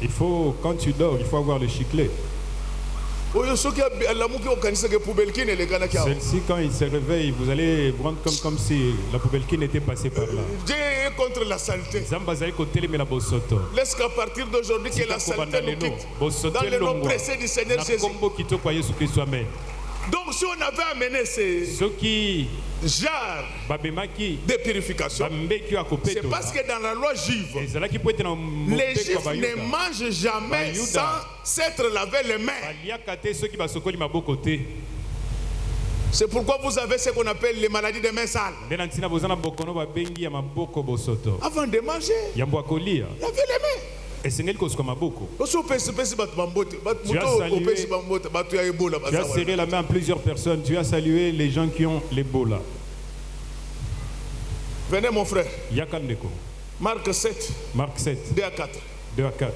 Il faut, quand tu dors, il faut avoir le chiclet. Celle-ci, quand il se réveille, vous allez prendre comme si la poubelle qui n'était passée par là. Dieu est contre la saleté. Laisse qu'à partir d'aujourd'hui que la saleté nous quitte. Dans le nom précieux du Seigneur Jésus. Donc si on avait amené ces jars de purification, c'est parce que dans la loi juive, les Juifs ne mangent jamais sans s'être lavé les mains. C'est pourquoi vous avez ce qu'on appelle les maladies des mains sales. Avant de manger, lavez les mains. Tu as serré la main à plusieurs personnes. Tu as salué les gens qui ont l'Ebola. Venez mon frère. Yakandeko. Marc 7. Marc 7. 2 à 4. 2 à 4.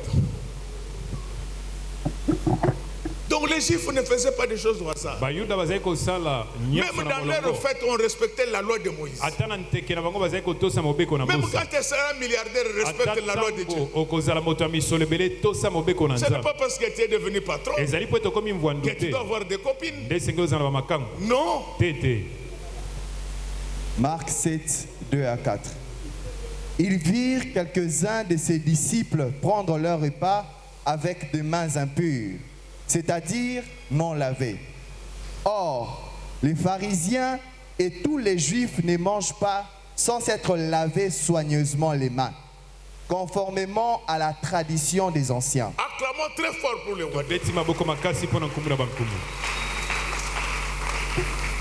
Donc les Juifs ne faisaient pas des choses comme ça. Même dans leur fête, on respectait la loi de Moïse. Même quand un milliardaire respecte la loi de Dieu. Ce n'est pas parce que tu es devenu patron que tu dois avoir des copines. Non. Marc 7, 2 à 4. Ils virent quelques-uns de ses disciples prendre leur repas avec des mains impures, c'est-à-dire non lavées. Or, les pharisiens et tous les juifs ne mangent pas sans s'être lavés soigneusement les mains, conformément à la tradition des anciens. Acclamons très fort pour le roi.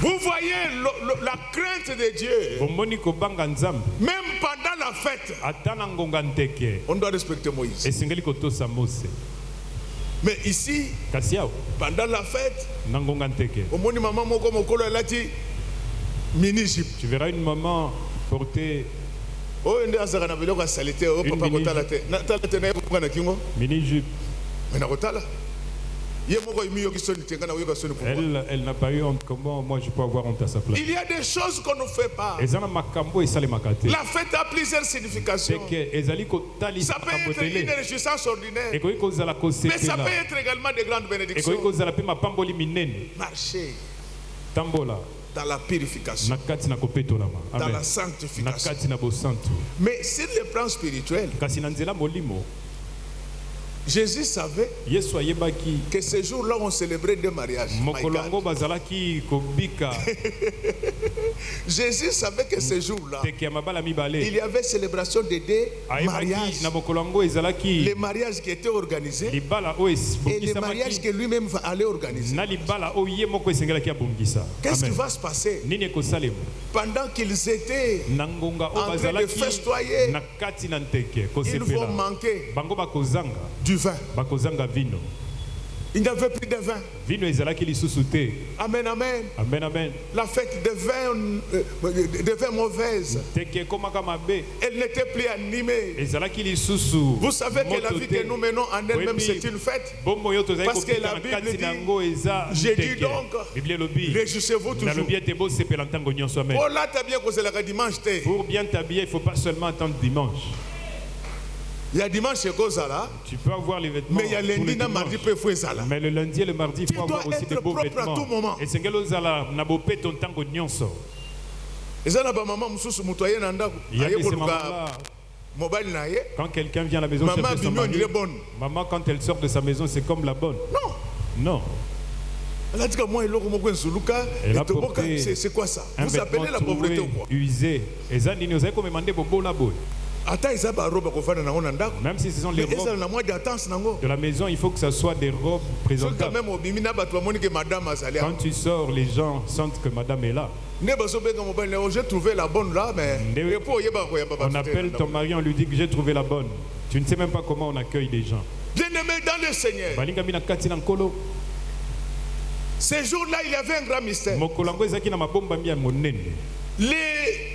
Vous voyez la crainte de Dieu. Même pendant la fête, on doit respecter Moïse. Mais ici, pendant la fête, au moni maman moko mokolo elati mini jupe. Tu verras une maman porter Oh ende azaka na biloko salité oh papa kotala te. Na tala te na ko na kingo. Mini jupe. Mais na kotala. Elle n'a pas eu honte. Comment moi je peux avoir honte à sa place? Il y a des choses qu'on ne fait pas. La fête a plusieurs significations. Ça peut être une réjouissance ordinaire. Mais ça peut être également des grandes bénédictions. Marcher dans la purification, dans la sanctification. Mais sur le plan spirituel, Jésus savait que ce jour-là, on célébrait deux mariages. Jésus savait que ce jour-là, il y avait célébration de deux mariages. Les mariages qui étaient organisés et les mariages que lui-même allait organiser. Qu'est-ce qui va se passer? Pendant qu'ils étaient en train de festoyer, ils vont manquer du vin. Il n'y avait plus de vin. Amen, amen. Amen, amen. La fête devint mauvaise. Elle n'était plus animée. Vous savez que la vie que nous menons en elle-même, c'est une fête. Parce que la Bible dit, j'ai dit donc, réjouissez-vous toujours. Oh là, t'as bien causé la dimanche. Pour bien t'habiller, il ne faut pas seulement attendre dimanche. Il y a dimanche chez Kozala. Tu peux avoir les vêtements. Mais il y a lundi et mardi peut faire ça. Mais le lundi et le mardi, il faut avoir aussi des beaux vêtements. À tout moment. Et c'est que l'ozala n'a pas fait ton temps nyonso. Et ça n'a pas maman mususu mutoye nanda. Il y a des mamans. Quand quelqu'un vient à la maison, maman quand elle sort de sa maison, c'est comme la bonne. Non. Non. Elle a porté c'est quoi ça? Vous appelez la pauvreté ou quoi? Usé. Et ça, nous avons commandé pour la bonne. Même si ce sont les robes de la maison, il faut que ce soit des robes présentables. Quand tu sors, les gens sentent que madame est là. J'ai trouvé la bonne là, mais on appelle ton mari, on lui dit que j'ai trouvé la bonne. Tu ne sais même pas comment on accueille des gens. Bien-aimé dans le Seigneur, ces jours-là, il y avait un grand mystère. Les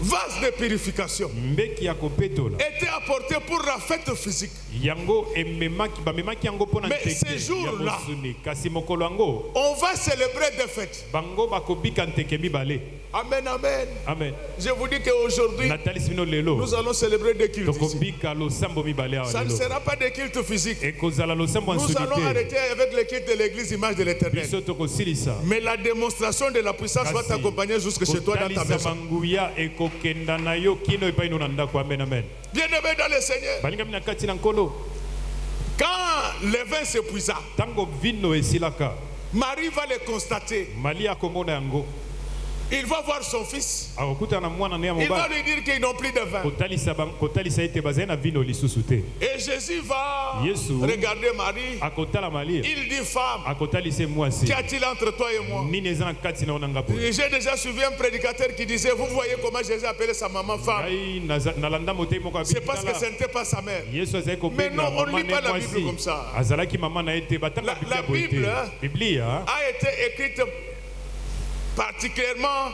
vases de purification étaient apportés pour la fête physique. Mais ces jours-là, on va célébrer des fêtes. Amen, amen. Amen. Je vous dis qu'aujourd'hui, nous allons célébrer des cultes ici. Ça ne sera pas des cultes physiques. Nous allons arrêter avec les cultes de l'église image de l'éternel. Mais la démonstration de la puissance va t'accompagner jusque chez toi dans ta maison. Bien-aimé dans le Seigneur, quand le vin s'épuisa, Marie va le constater. Il va voir son fils. Il va lui dire qu'ils n'ont plus de vin. Et Jésus va regarder Marie. Il dit, femme, qu'y a-t-il entre toi et moi? J'ai déjà suivi un prédicateur qui disait, vous voyez comment Jésus appelait sa maman femme. C'est parce que ce n'était pas sa mère. Mais non, on ne lit pas la Bible comme ça. La Bible a été écrite particulièrement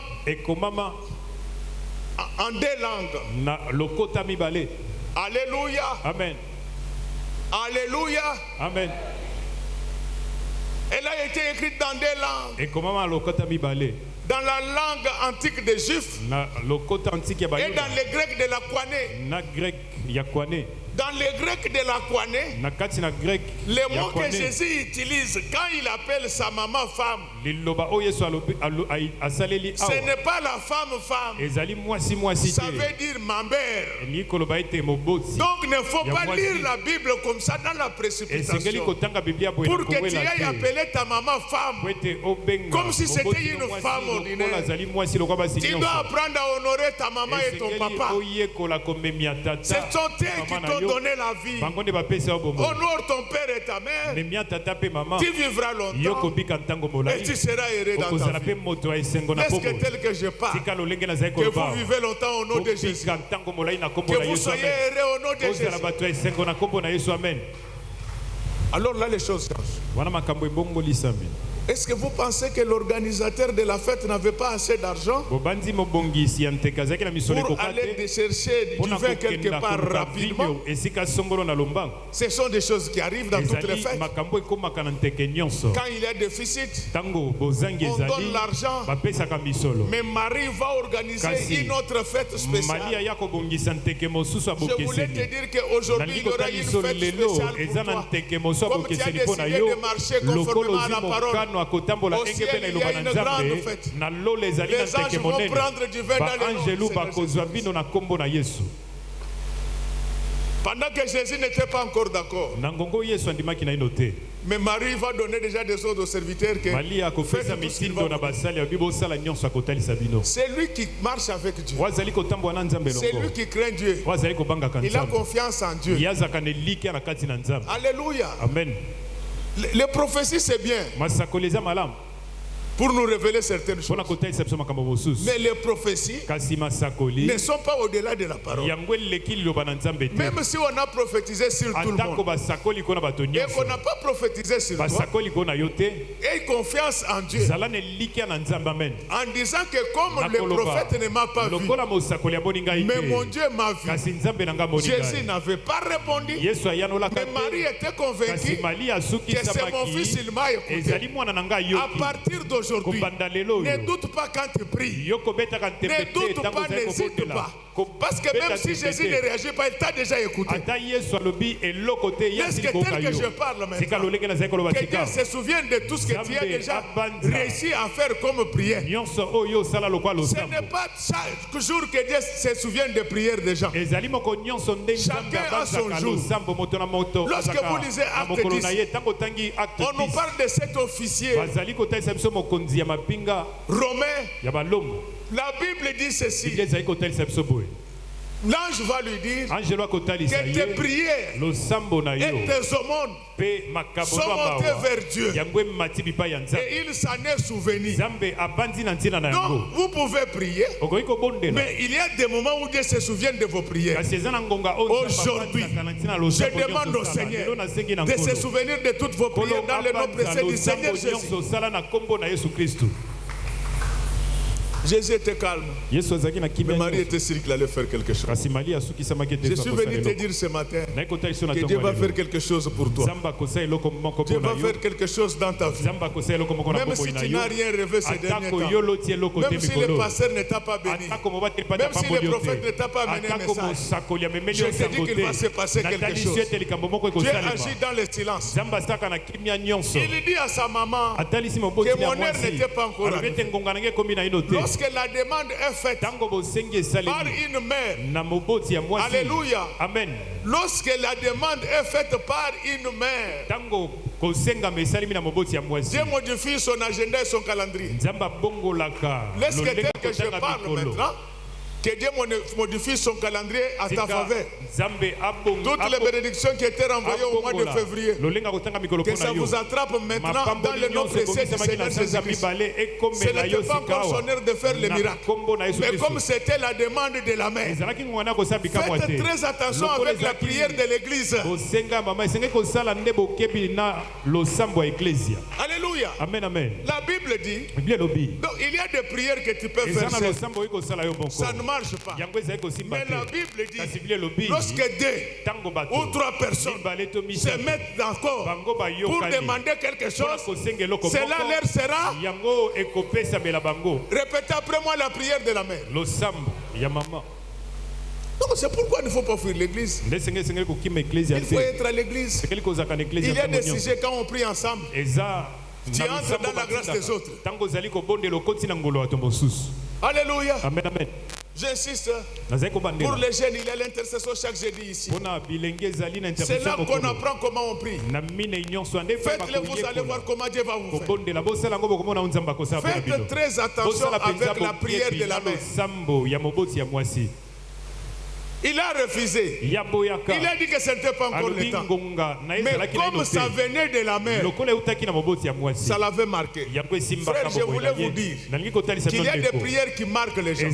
en deux langues. Alléluia. Amen. Alléluia. Amen. Elle a été écrite dans deux langues. Dans la langue antique des Juifs et dans les Grecs de la Koine. Dans les Grecs de la Koine, les mots que Jésus utilise quand il appelle sa maman femme, ce n'est pas la femme. Ça veut dire ma mère. Donc ne faut pas lire la Bible comme ça dans la précipitation. Pour que tu ailles appeler ta maman femme comme si c'était une femme ordinaire. Tu dois apprendre à honorer ta maman et ton papa. Ce sont eux qui t'ont donné la vie. Honore ton père et ta mère. Tu vivras longtemps et tu seras heureux dans ta vie. Est-ce que tel que je parle, que vous vivez longtemps au nom de Jésus, que vous soyez heureux au nom de Jésus. Alors là, les choses changent. Est-ce que vous pensez que l'organisateur de la fête n'avait pas assez d'argent pour aller chercher du vin quelque part rapidement? Ce sont des choses qui arrivent dans toutes les fêtes. Quand il y a déficit, on donne l'argent. Mais Marie va organiser une autre fête spéciale. Je voulais te dire qu'aujourd'hui, il y aura une fête spéciale pour toi. Comme tu as décidé de marcher conformément à la parole, au ciel, il y a une grande fête. Les anges vont prendre du vin dans les noms. Pendant que Jésus n'était pas encore d'accord, mais Marie va donner déjà des ordres aux serviteurs que c'est lui qui marche avec Dieu. C'est lui qui craint Dieu. Il a confiance en Dieu. Alléluia. Amen. Les prophéties, c'est bien pour nous révéler certaines choses. Mais les prophéties ne sont pas au-delà de la parole. Même si on a prophétisé sur tout le monde et qu'on n'a pas prophétisé sur toi, aie confiance en Dieu en disant que comme le prophète ne m'a pas vu, mais mon Dieu m'a vu. Jésus n'avait pas répondu, mais Marie était convaincue que c'est mon fils, il m'a écouté. À partir d'aujourd'hui, ne doute pas quand tu pries. Ne doute pas, n'hésite pas. Parce que même si Jésus ne réagit pas, il t'a déjà écouté. Est-ce que tel que je parle maintenant, que Dieu se souvienne de tout ce que tu as déjà réussi à faire comme prière? Ce n'est pas chaque jour que Dieu se souvienne des prières des gens. Chacun a son jour. Lorsque vous lisez Acte 10, on nous parle de cet officier romain. La Bible dit ceci. L'ange va lui dire que tes prières et tes aumônes sont montées vers Dieu. Et il s'en est souvenu. Donc vous pouvez prier, mais il y a des moments où Dieu se souvient de vos prières. Aujourd'hui, je demande au Seigneur de se souvenir de toutes vos prières dans le nom précieux du Seigneur Jésus. Jésus était calme. Mais Marie était sûre qu'il allait faire quelque chose. Je suis venu te dire ce matin que Dieu va faire quelque chose pour toi. Dieu va faire quelque chose dans ta vie. Même si tu n'as rien rêvé ces derniers temps. Même si le pasteur ne t'a pas béni. Même si le prophète ne t'a pas amené un message. Je te dis qu'il va se passer quelque chose. Dieu agit dans le silence. Il dit à sa maman que mon heure n'était pas encore arrivée. Lorsque la demande est faite par une mère, alléluia, amen. Lorsque la demande est faite par une mère, Dieu modifie son agenda et son calendrier. Laisse que tel que je parle maintenant, que Dieu modifie son calendrier à ta faveur. Toutes les bénédictions qui étaient renvoyées au mois de février, que ça vous attrape maintenant dans le nom précieux du Seigneur Jésus-Christ. Ce n'était pas encore son heure de faire les miracles. Mais comme c'était la demande de la mère, faites très attention avec la prière de l'église. Alléluia. Amen, amen. La Bible dit, donc il y a des prières que tu peux faire. Ça ne marche pas. Mais la Bible dit, lorsque deux ou trois personnes se mettent d'accord pour demander quelque chose, cela leur sera. Répétez après moi la prière de la mère. Donc c'est pourquoi il ne faut pas fuir l'église. Il faut être à l'église. Il y a des sujets quand on prie ensemble, tu entres dans la grâce des autres. Alléluia. Amen, amen. J'insiste, pour les jeunes, il y a l'intercession chaque jeudi ici. C'est là qu'on apprend comment on prie. Faites-le, vous allez voir comment Dieu va vous faire. Faites très attention avec la prière de la mère. Il a refusé. Il a dit que ce n'était pas encore le temps. Mais comme ça venait de la mer, ça l'avait marqué. Frère, je voulais vous dire qu'il y a des prières qui marquent les gens.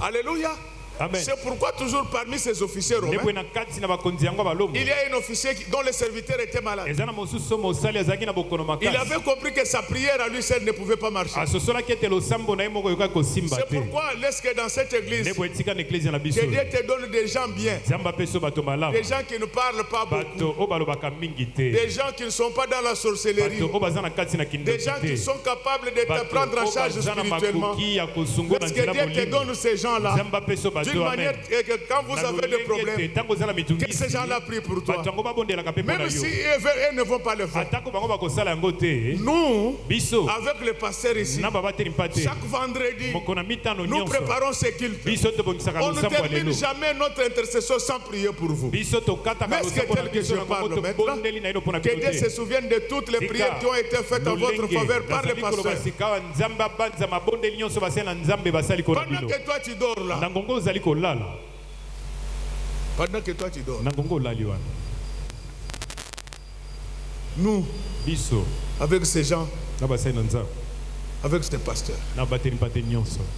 Alléluia. C'est pourquoi toujours parmi ces officiers romains, il y a un officier dont le serviteur était malade. Il avait compris que sa prière à lui seul ne pouvait pas marcher. C'est pourquoi lorsque dans cette église, que Dieu te donne des gens bien, des gens qui ne parlent pas beaucoup, des gens qui ne sont pas dans la sorcellerie, des gens qui sont capables de te prendre en charge spirituellement. Lorsque Dieu te donne ces gens-là, d'une manière que quand vous avez des problèmes, que ces gens-là prient pour toi. Même si eux ne vont pas le faire. Nous, avec le pasteur ici, chaque vendredi, nous préparons ce cultes. On ne termine jamais notre intercession sans prier pour vous. Mais c'est tel que je parle maintenant, que Dieu se souvienne de toutes les prières qui ont été faites en votre faveur par le pasteur. Pendant que toi tu dors là, pendant que toi tu dors, nous, avec ces gens, avec ces pasteurs,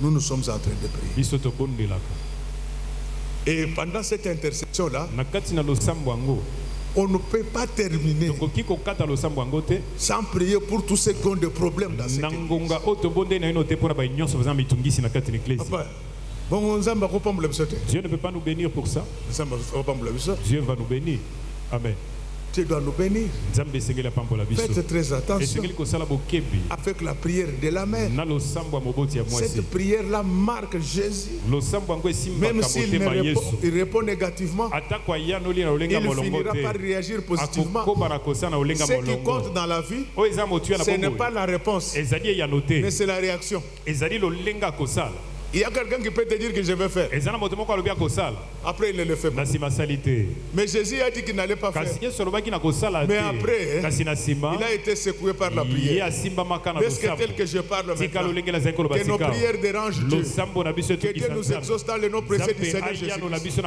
nous nous sommes en train de prier. Et pendant cette intercession-là, on ne peut pas terminer sans prier pour tous ceux qui ont des problèmes dans cette église. Dieu ne peut pas nous bénir pour ça. Dieu va nous bénir. Amen. Dieu doit nous bénir. Faites très attention avec la prière de la mère. Cette prière-là marque Jésus. Même s'il répond négativement, il finira par réagir positivement. Ce qui compte dans la vie, ce n'est pas la réponse, mais c'est la réaction. Il y a quelqu'un qui peut te dire que je vais faire. Après, il ne le fait pas. Mais Jésus a dit qu'il n'allait pas faire. Mais après, il a été secoué par la prière. Mais c'est tel que je parle maintenant, que nos prières dérangent Dieu. Que Dieu nous exauce dans le nom précieux du Seigneur Jésus-Christ.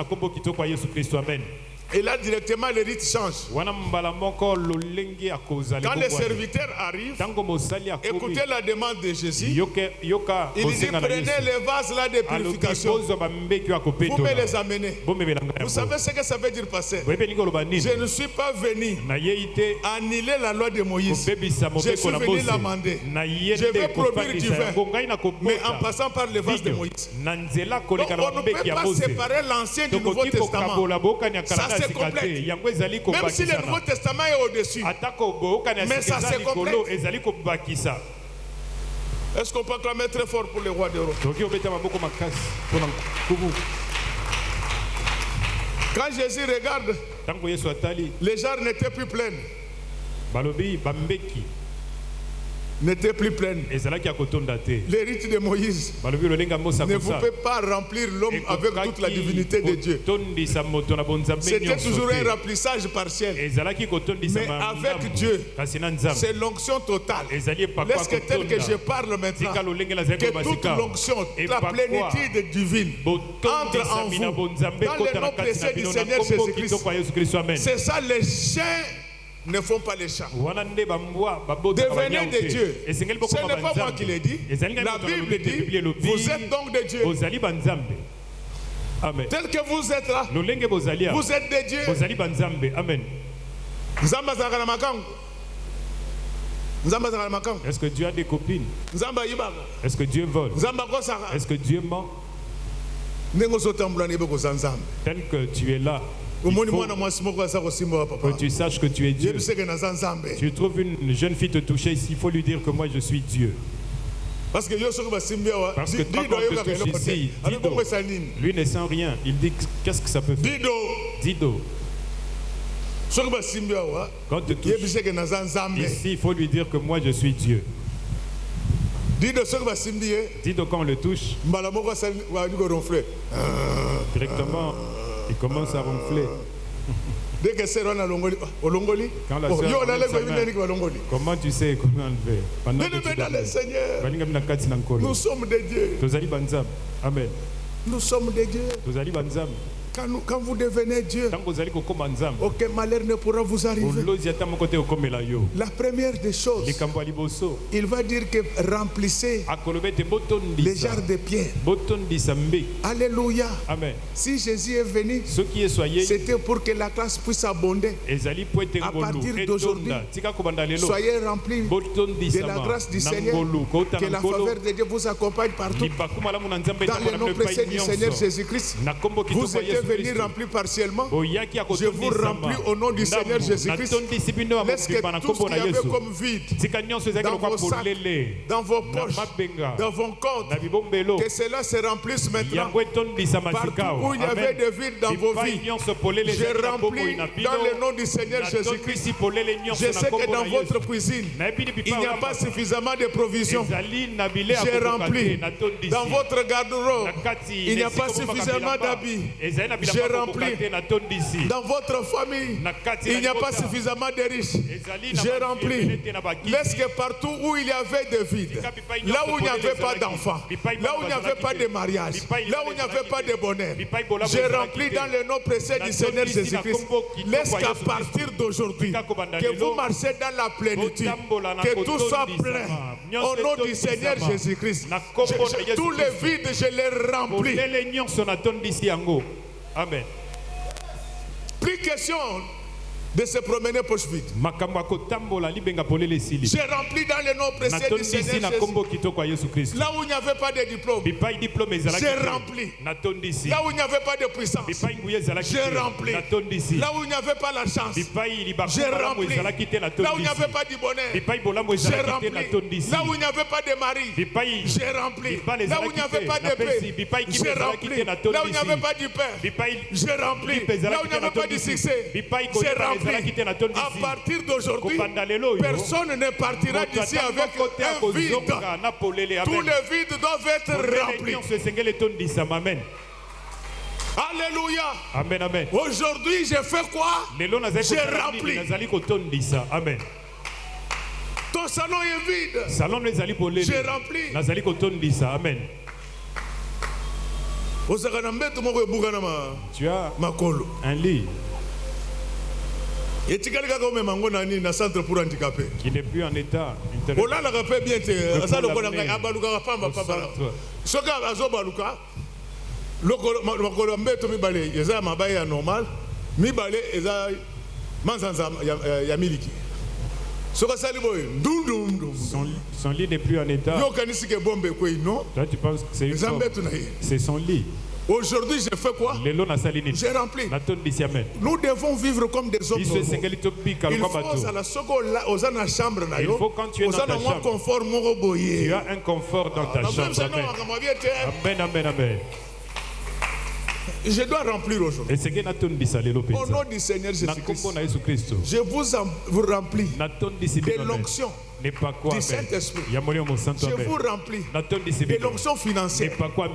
Et là, directement, le rite change. Quand les serviteurs arrivent, écoutez la demande de Jésus. Il dit, prenez les vases là de purification. Vous me les amenez. Vous savez ce que ça veut dire, pasteur? Je ne suis pas venu annuler la loi de Moïse. Je suis venu l'amender. Je vais produire du vin, mais en passant par les vases de Moïse. Donc, on ne peut pas séparer l'Ancien du Nouveau Testament. Ça se complète. Même si le Nouveau Testament est au-dessus, mais ça se complète. Est-ce qu'on peut acclamer très fort pour le roi des rois? Quand Jésus regarde, les jarres n'étaient plus pleines. N'était plus pleine. Les rites de Moïse ne pouvaient pas remplir l'homme avec toute la divinité de Dieu. C'était toujours un remplissage partiel. Mais avec Dieu, c'est l'onction totale. Laisse que tel que je parle maintenant, que toute l'onction, la plénitude divine entre en vous dans le nom précieux du Seigneur Jésus-Christ. C'est ça, les chiens ne font pas les chats. Devenez de Dieu. Ce n'est pas moi qui l'ai dit. La Bible dit, vous êtes donc de Dieu. Amen. Tel que vous êtes là, vous êtes de Dieu. Amen. Est-ce que Dieu a des copines? Est-ce que Dieu vole? Est-ce que Dieu ment? Tel que tu es là, il faut que tu saches que tu es Dieu. Tu trouves une jeune fille te toucher ici, il faut lui dire que moi je suis Dieu. Parce que quand on te touche ici, Dido, lui ne sent rien. Il dit qu'est-ce que ça peut faire? Dido. Quand on te touche ici, il faut lui dire que moi je suis Dieu. Dido, quand on le touche, directement, il commence à ronfler. Quand la sœur comment tu sais comment enlever? Nous sommes des dieux. Amen. Nous sommes des dieux. Quand vous devenez Dieu, aucun malheur ne pourra vous arriver. La première des choses, il va dire que remplissez les jarres de pierre. Alléluia. Amen. Si Jésus est venu, c'était pour que la classe puisse abonder. À partir d'aujourd'hui, soyez remplis de la grâce du Seigneur. Que la faveur de Dieu vous accompagne partout. Dans le nom précieux du Seigneur Jésus-Christ, vous êtes venus remplis partiellement. Je vous remplis au nom du Seigneur Jésus-Christ. Laisse que tout ce qu'il y avait comme vide dans vos sacs, dans vos poches, dans vos comptes, que cela se remplisse maintenant. Partout où il y avait des vides dans vos vies, je remplis dans le nom du Seigneur Jésus-Christ. Je sais que dans votre cuisine, il n'y a pas suffisamment de provisions. J'ai rempli. Dans votre garde-robe, il n'y a pas suffisamment d'habits. J'ai rempli. Dans votre famille, il n'y a pas suffisamment de riches. J'ai rempli. Laisse que partout où il y avait des vides, là où il n'y avait pas d'enfants, là où il n'y avait pas de mariage, là où il n'y avait pas de bonheur, j'ai rempli dans le nom précieux du Seigneur Jésus-Christ. Laisse qu'à partir d'aujourd'hui, que vous marchez dans la plénitude, que tout soit plein. Au nom du Seigneur Jésus-Christ, tous les vides, je les remplis. Amen. Plus question de se promener poche vide. J'ai rempli dans le nom précieux du Seigneur Jésus. Là où il n'y avait pas de diplôme, j'ai rempli. Là où il n'y avait pas de puissance, j'ai rempli. Là où il n'y avait pas la chance, j'ai rempli. Là où il n'y avait pas du bonheur, j'ai rempli. Là où il n'y avait pas de mari, j'ai rempli. Là où il n'y avait pas de paix, j'ai rempli. Là où il n'y avait pas du père, j'ai rempli. Là où il n'y avait pas de succès, j'ai rempli. À partir d'aujourd'hui, personne ne partira d'ici avec un vide. Tous les vides doivent être remplis. Alléluia. Amen, amen. Aujourd'hui, j'ai fait quoi? J'ai rempli. Amen. Ton salon est vide. J'ai rempli. Amen. Tu as un lit qui n'est plus en état son lit n'est plus en état. Toi, tu penses que c'est son lit. Aujourd'hui, j'ai fait quoi? J'ai rempli. Nous devons vivre comme des hommes normaux. Il faut quand tu es dans ta chambre, tu as un confort dans ta chambre. Amen, amen, amen. Je dois remplir aujourd'hui. Au nom du Seigneur Jésus-Christ, je vous remplis de l'onction du Saint-Esprit. Je vous remplis de l'onction financière. Pourquoi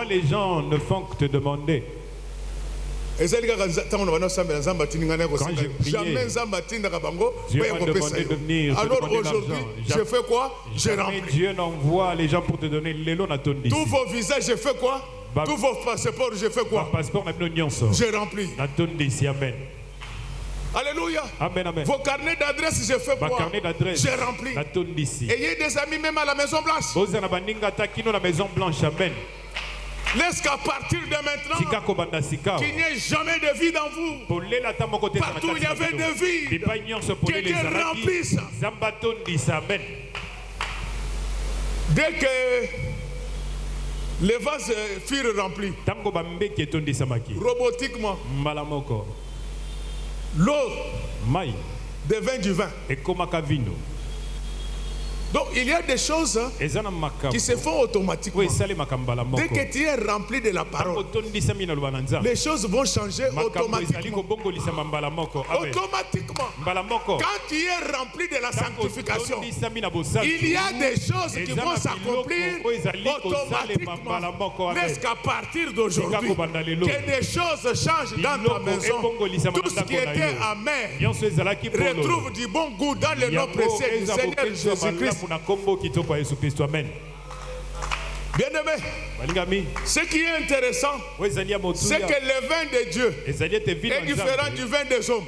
les gens ne font que te demander? Quand je priais, alors aujourd'hui, je fais quoi? J'ai rempli. Dieu n'envoie les gens pour te donner. Tous vos visages, je fais quoi? Tous vos passeports, je fais quoi? J'ai rempli. Amen. Alléluia. Amen, amen. Vos carnets d'adresse, je fais quoi? J'ai rempli. Ayez des amis même à la Maison Blanche. Amen. Laisse qu'à partir de maintenant, qu'il n'y ait jamais de vide en vous. Partout où il y avait de vide, que Dieu remplisse. Dès que les vases furent remplis, robotiquement, l'eau devint du vin. Donc il y a des choses qui se font automatiquement. Dès que tu es rempli de la parole, les choses vont changer automatiquement. Quand tu es rempli de la sanctification, il y a des choses qui vont s'accomplir automatiquement. Laisse qu'à partir d'aujourd'hui, que des choses changent dans ta maison. Tout ce qui était amer retrouve du bon goût dans le nom précieux du Seigneur Jésus-Christ. Bien-aimé, ce qui est intéressant, c'est que le vin de Dieu est différent du vin des hommes.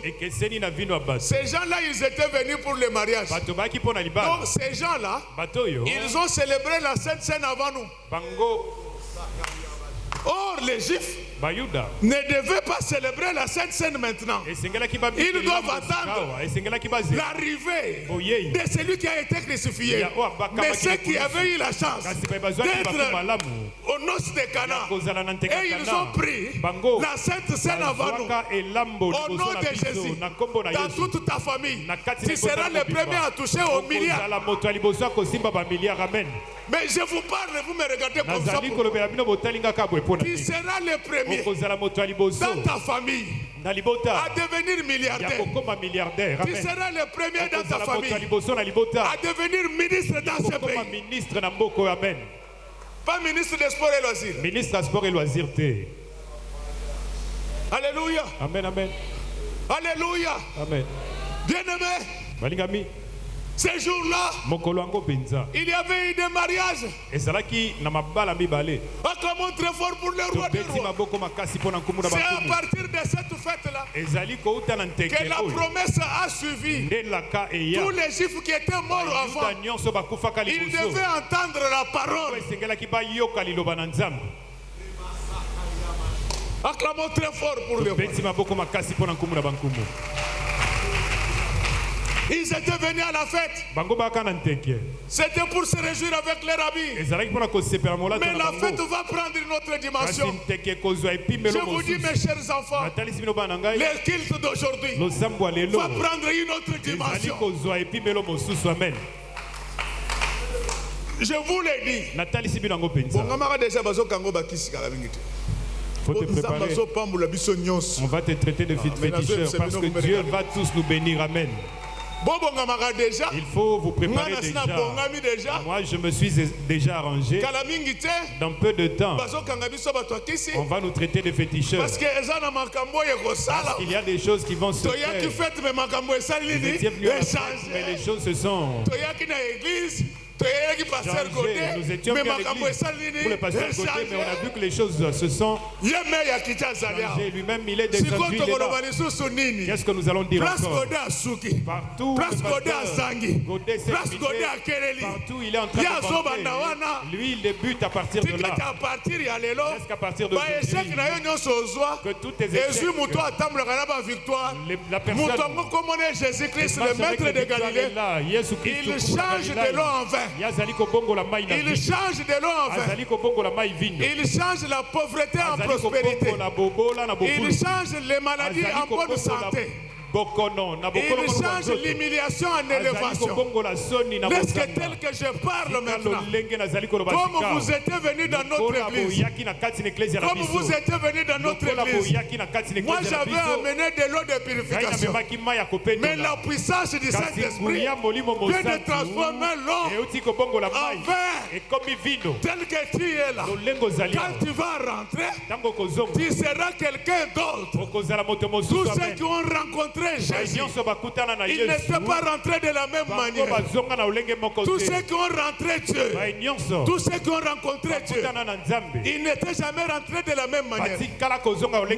Ces gens-là, ils étaient venus pour le mariage. Donc ces gens-là, ils ont célébré la Sainte Seine avant nous. Or, les Juifs ne devaient pas célébrer la Sainte Seine maintenant. Ils doivent attendre l'arrivée de celui qui a été crucifié. Mais ceux qui avaient eu la chance d'être aux noces de Cana, et ils ont pris la Sainte Seine avant nous. Au nom de Jésus, dans toute ta famille, tu seras le premier à toucher au milliard. Mais je vous parle, vous me regardez comme ça. Tu seras le premier dans ta famille à devenir milliardaire. Tu seras le premier dans ta famille à devenir ministre dans ce pays. Pas ministre des sports et loisirs. Ministre des sports et loisirs. Alléluia. Amen, amen. Alléluia. Amen. Bien-aimé, ces jours-là, il y avait eu des mariages. Acclamons très fort pour le roi des rois. C'est à partir de cette fête-là que la promesse a suivi. Tous les Juifs qui étaient morts avant, ils devaient entendre la parole. Acclamons très fort pour le roi. Ils étaient venus à la fête. C'était pour se réjouir avec les rabbis. Mais la fête va prendre une autre dimension. Je vous dis, mes chers enfants, le culte d'aujourd'hui va prendre une autre dimension. Je vous l'ai dit. Faut te préparer. On va te traiter de féticheur parce que Dieu va tous nous bénir. Amen. Il faut vous préparer déjà. Moi, je me suis déjà arrangé. Dans peu de temps, on va nous traiter de féticheurs. Parce qu'il y a des choses qui vont se faire. Vous étiez venus à la fête, mais les choses se sont changées. Nous étions bien à l'église pour le pasteur Gauthier, mais on a vu que les choses se sont changées. Lui-même, il est descendu. Qu'est-ce que nous allons dire encore? Partout, partout, il est en train de monter. Lui, il débute à partir de là. Jusqu'à partir de que tous tes échecs, la personne, Jésus-Christ, le maître de Galilée, il change de l'eau en vin. Il change de l'eau en vin. Il change la pauvreté en prospérité. Il change les maladies en bonne santé. Il change l'humiliation en élévation. Est-ce que tel que je parle maintenant, comme vous étiez venus dans notre église, comme vous étiez venus dans notre église, moi j'avais amené de l'eau de purification. Mais la puissance du Saint-Esprit vient de transformer l'eau en vin. Tel que tu es là, quand tu vas rentrer, tu seras quelqu'un d'autre. Tous ceux qui ont rencontré Jésus, ils n'étaient pas rentrés de la même manière. Tous ceux qui ont rentré Dieu, tous ceux qui ont rencontré Dieu, ils n'étaient jamais rentrés de la même manière.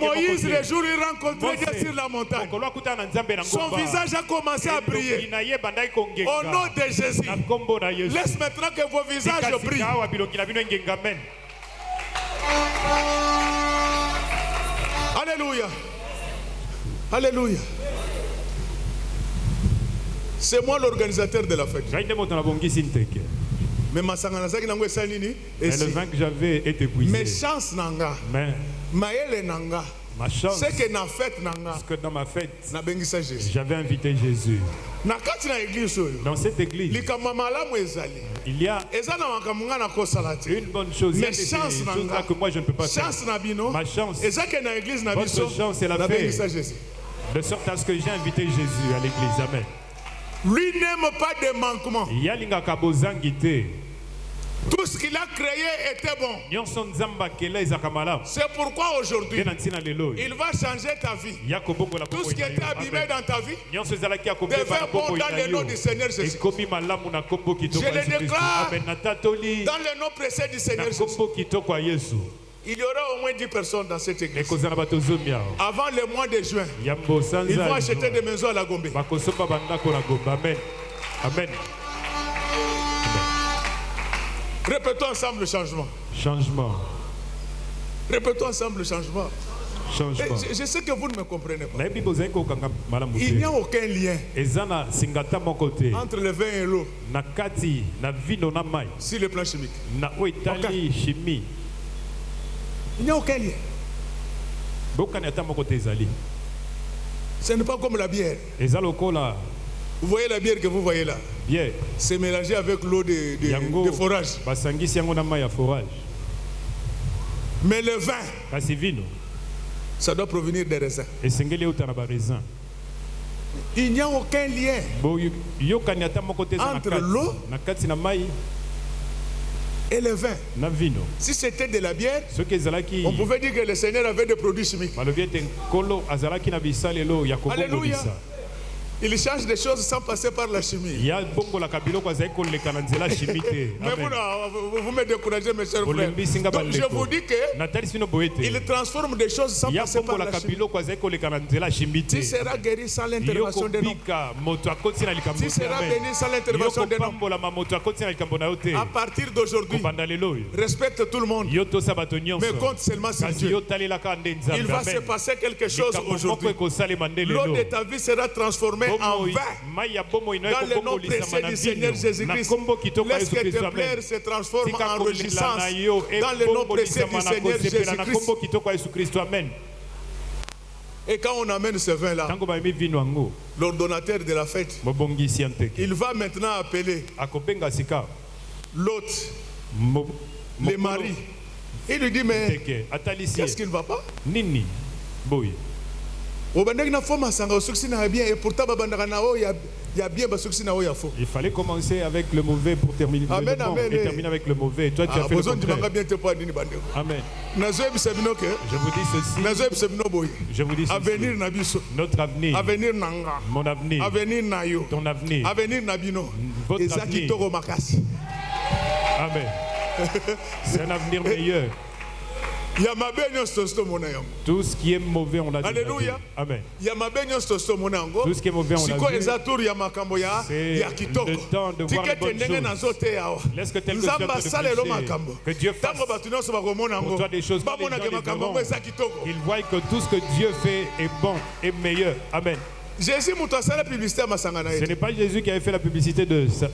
Moïse, le jour où il rencontrait Dieu sur la montagne, son visage a commencé à briller. Au nom de Jésus, laisse maintenant que vos visages brillent. Alléluia. Alléluia. C'est moi l'organisateur de la fête. Mais le vin que j'avais été épuisé. Mais chance nanga. Ma chance, c'est que na fête nanga, parce que dans ma fête, j'avais invité Jésus. Dans cette église, il y a une bonne chose. Mais chance que moi je ne peux pas faire. Ma chance, votre chance, c'est la fête. De sorte à ce que j'ai invité Jésus à l'église. Amen. Lui n'aime pas de manquement. Tout ce qu'il a créé était bon. C'est pourquoi aujourd'hui, il va changer ta vie. Tout ce qui était abîmé dans ta vie devient bon dans le nom du Seigneur Jésus. Je le déclare dans le nom précieux du Seigneur Jésus. Il y aura au moins 10 personnes dans cette église. Avant le mois de juin, ils vont acheter des maisons à la Gombe. Amen. Amen. Répétons ensemble le changement. Changement. Répétons ensemble le changement. Changement. Je sais que vous ne me comprenez pas. Il n'y a aucun lien entre le vin et l'eau sur le plan chimique. Il n'y a aucun lien. Ce n'est pas comme la bière. Vous voyez la bière que vous voyez là? C'est mélangé avec l'eau de forage. Mais le vin, ça doit provenir des raisins. Il n'y a aucun lien entre l'eau et le vin. Si c'était de la bière, on pouvait dire que le Seigneur avait des produits chimiques. Alléluia. Il change des choses sans passer par la chimie. Mais vous me découragez, mes chers frères. Donc je vous dis qu'il transforme des choses sans passer par la chimie. Tu seras guéri sans l'intervention d'un homme. Tu seras béni sans l'intervention d'un homme. À partir d'aujourd'hui, respecte tout le monde, mais compte seulement sur Dieu. Il va se passer quelque chose aujourd'hui. L'eau de ta vie sera transformée en vin dans le nom précieux du Seigneur Jésus-Christ. Laisse que tes pleurs se transforment en réjouissance dans le nom précieux du Seigneur Jésus-Christ. Et quand on amène ce vin-là, l'ordonnateur de la fête, il va maintenant appeler l'hôte, les maris. Il lui dit, mais qu'est-ce qui ne va pas? Et pourtant, il fallait commencer avec le mauvais pour terminer amen, le bon amen, et terminer avec le mauvais. Toi, tu as fait le contraire. Amen. Je vous dis ceci. Je vous dis ceci. Notre avenir. Mon avenir. Ton avenir. Votre avenir. Amen. C'est un avenir meilleur. Tout ce qui est mauvais, on l'a dit. Alléluia. Amen. Tout ce qui est mauvais, on l'a vu. C'est le temps de voir les bonnes choses. Laisse que tel que sorte de péché, que Dieu fasse pour toi des choses pour les gens les verront. Ils voient que tout ce que Dieu fait est bon et meilleur. Amen. Ce n'est pas Jésus qui avait fait la publicité de son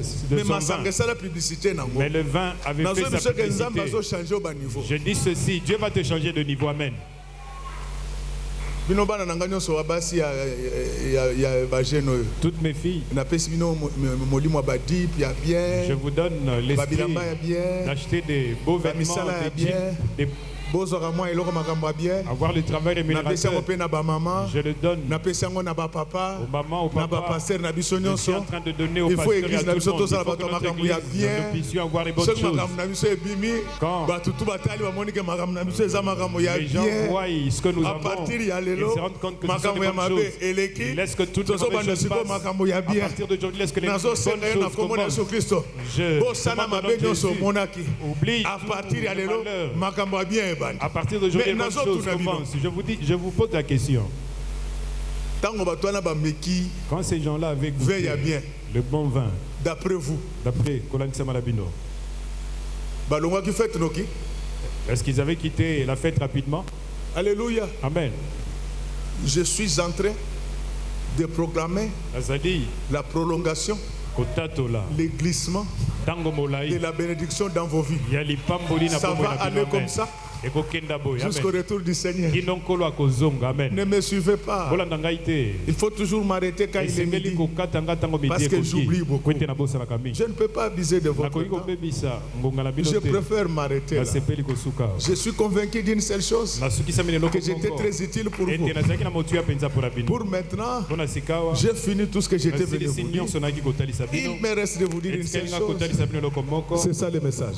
vin. Mais le vin avait fait sa publicité. Je dis ceci, Dieu va te changer de niveau. Amen. Toutes mes filles, je vous donne l'esprit d'acheter des beaux vêtements, des jeans, des avoir le travail rémunérateur, je le donne au maman, au papa. Je suis en train de donner au pasteur et à tout le monde. Il faut que notre église, nous puissions avoir les bonnes choses. Quand les gens voient ce que nous avons, ils se rendent compte que nous sommes des bonnes choses. Laisse que toutes les mauvaises choses passent. À partir d'aujourd'hui, laisse que les bonnes choses commencent. Je demande à Jésus, oublie toutes les malheurs. À partir d'aujourd'hui, les bonnes choses commencent. Je vous pose la question. Quand ces gens-là avaient goûté le bon vin, d'après vous, d'après Kolansama Malabino, est-ce qu'ils avaient quitté la fête rapidement? Alléluia. Amen. Je suis en train de proclamer la prolongation, le glissement de la bénédiction dans vos vies. Ça va aller comme ça. jusqu'au retour du Seigneur. Ne me suivez pas. Il faut toujours m'arrêter quand il est midi. Parce que j'oublie beaucoup. Je ne peux pas abuser de votre temps. Je préfère m'arrêter là. Je suis convaincu d'une seule chose, que j'étais très utile pour vous. Pour maintenant, j'ai fini tout ce que j'étais venu vous dire. Il me reste de vous dire une seule chose. C'est ça le message.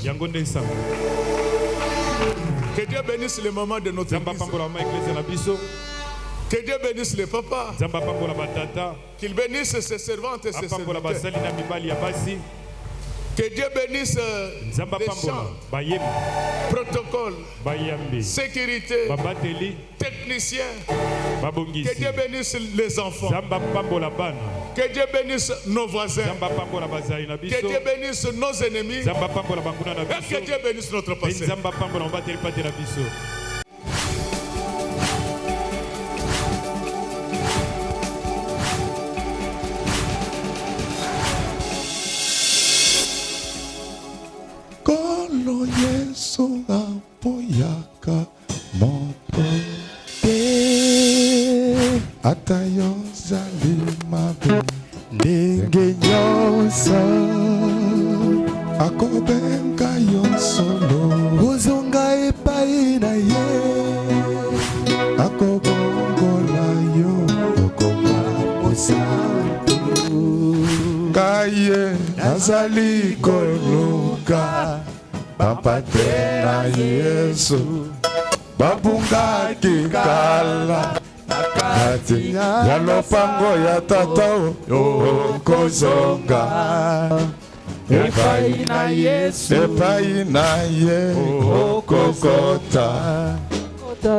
Que Dieu bénisse les mamans de notre église. Que Dieu bénisse les papas. Qu'il bénisse ses servantes et ses serviteurs. Que Dieu bénisse les chants, protocole, sécurité, techniciens. Que Dieu bénisse les enfants. Que Dieu bénisse nos voisins. Que Dieu bénisse nos ennemis. Et que Dieu bénisse notre passé. Kolo Yesu apoyaka moto te atayo zali mabe ndenge nyonso akobenga yo solo kozonga epai na ye akobongola yo okoma mosantu kaye nazali koluka papa te na Yesu babungaki kala kati ya lopango ya tata okozonga epai na Yesu epai na ye okokota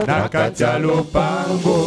na kati ya lopango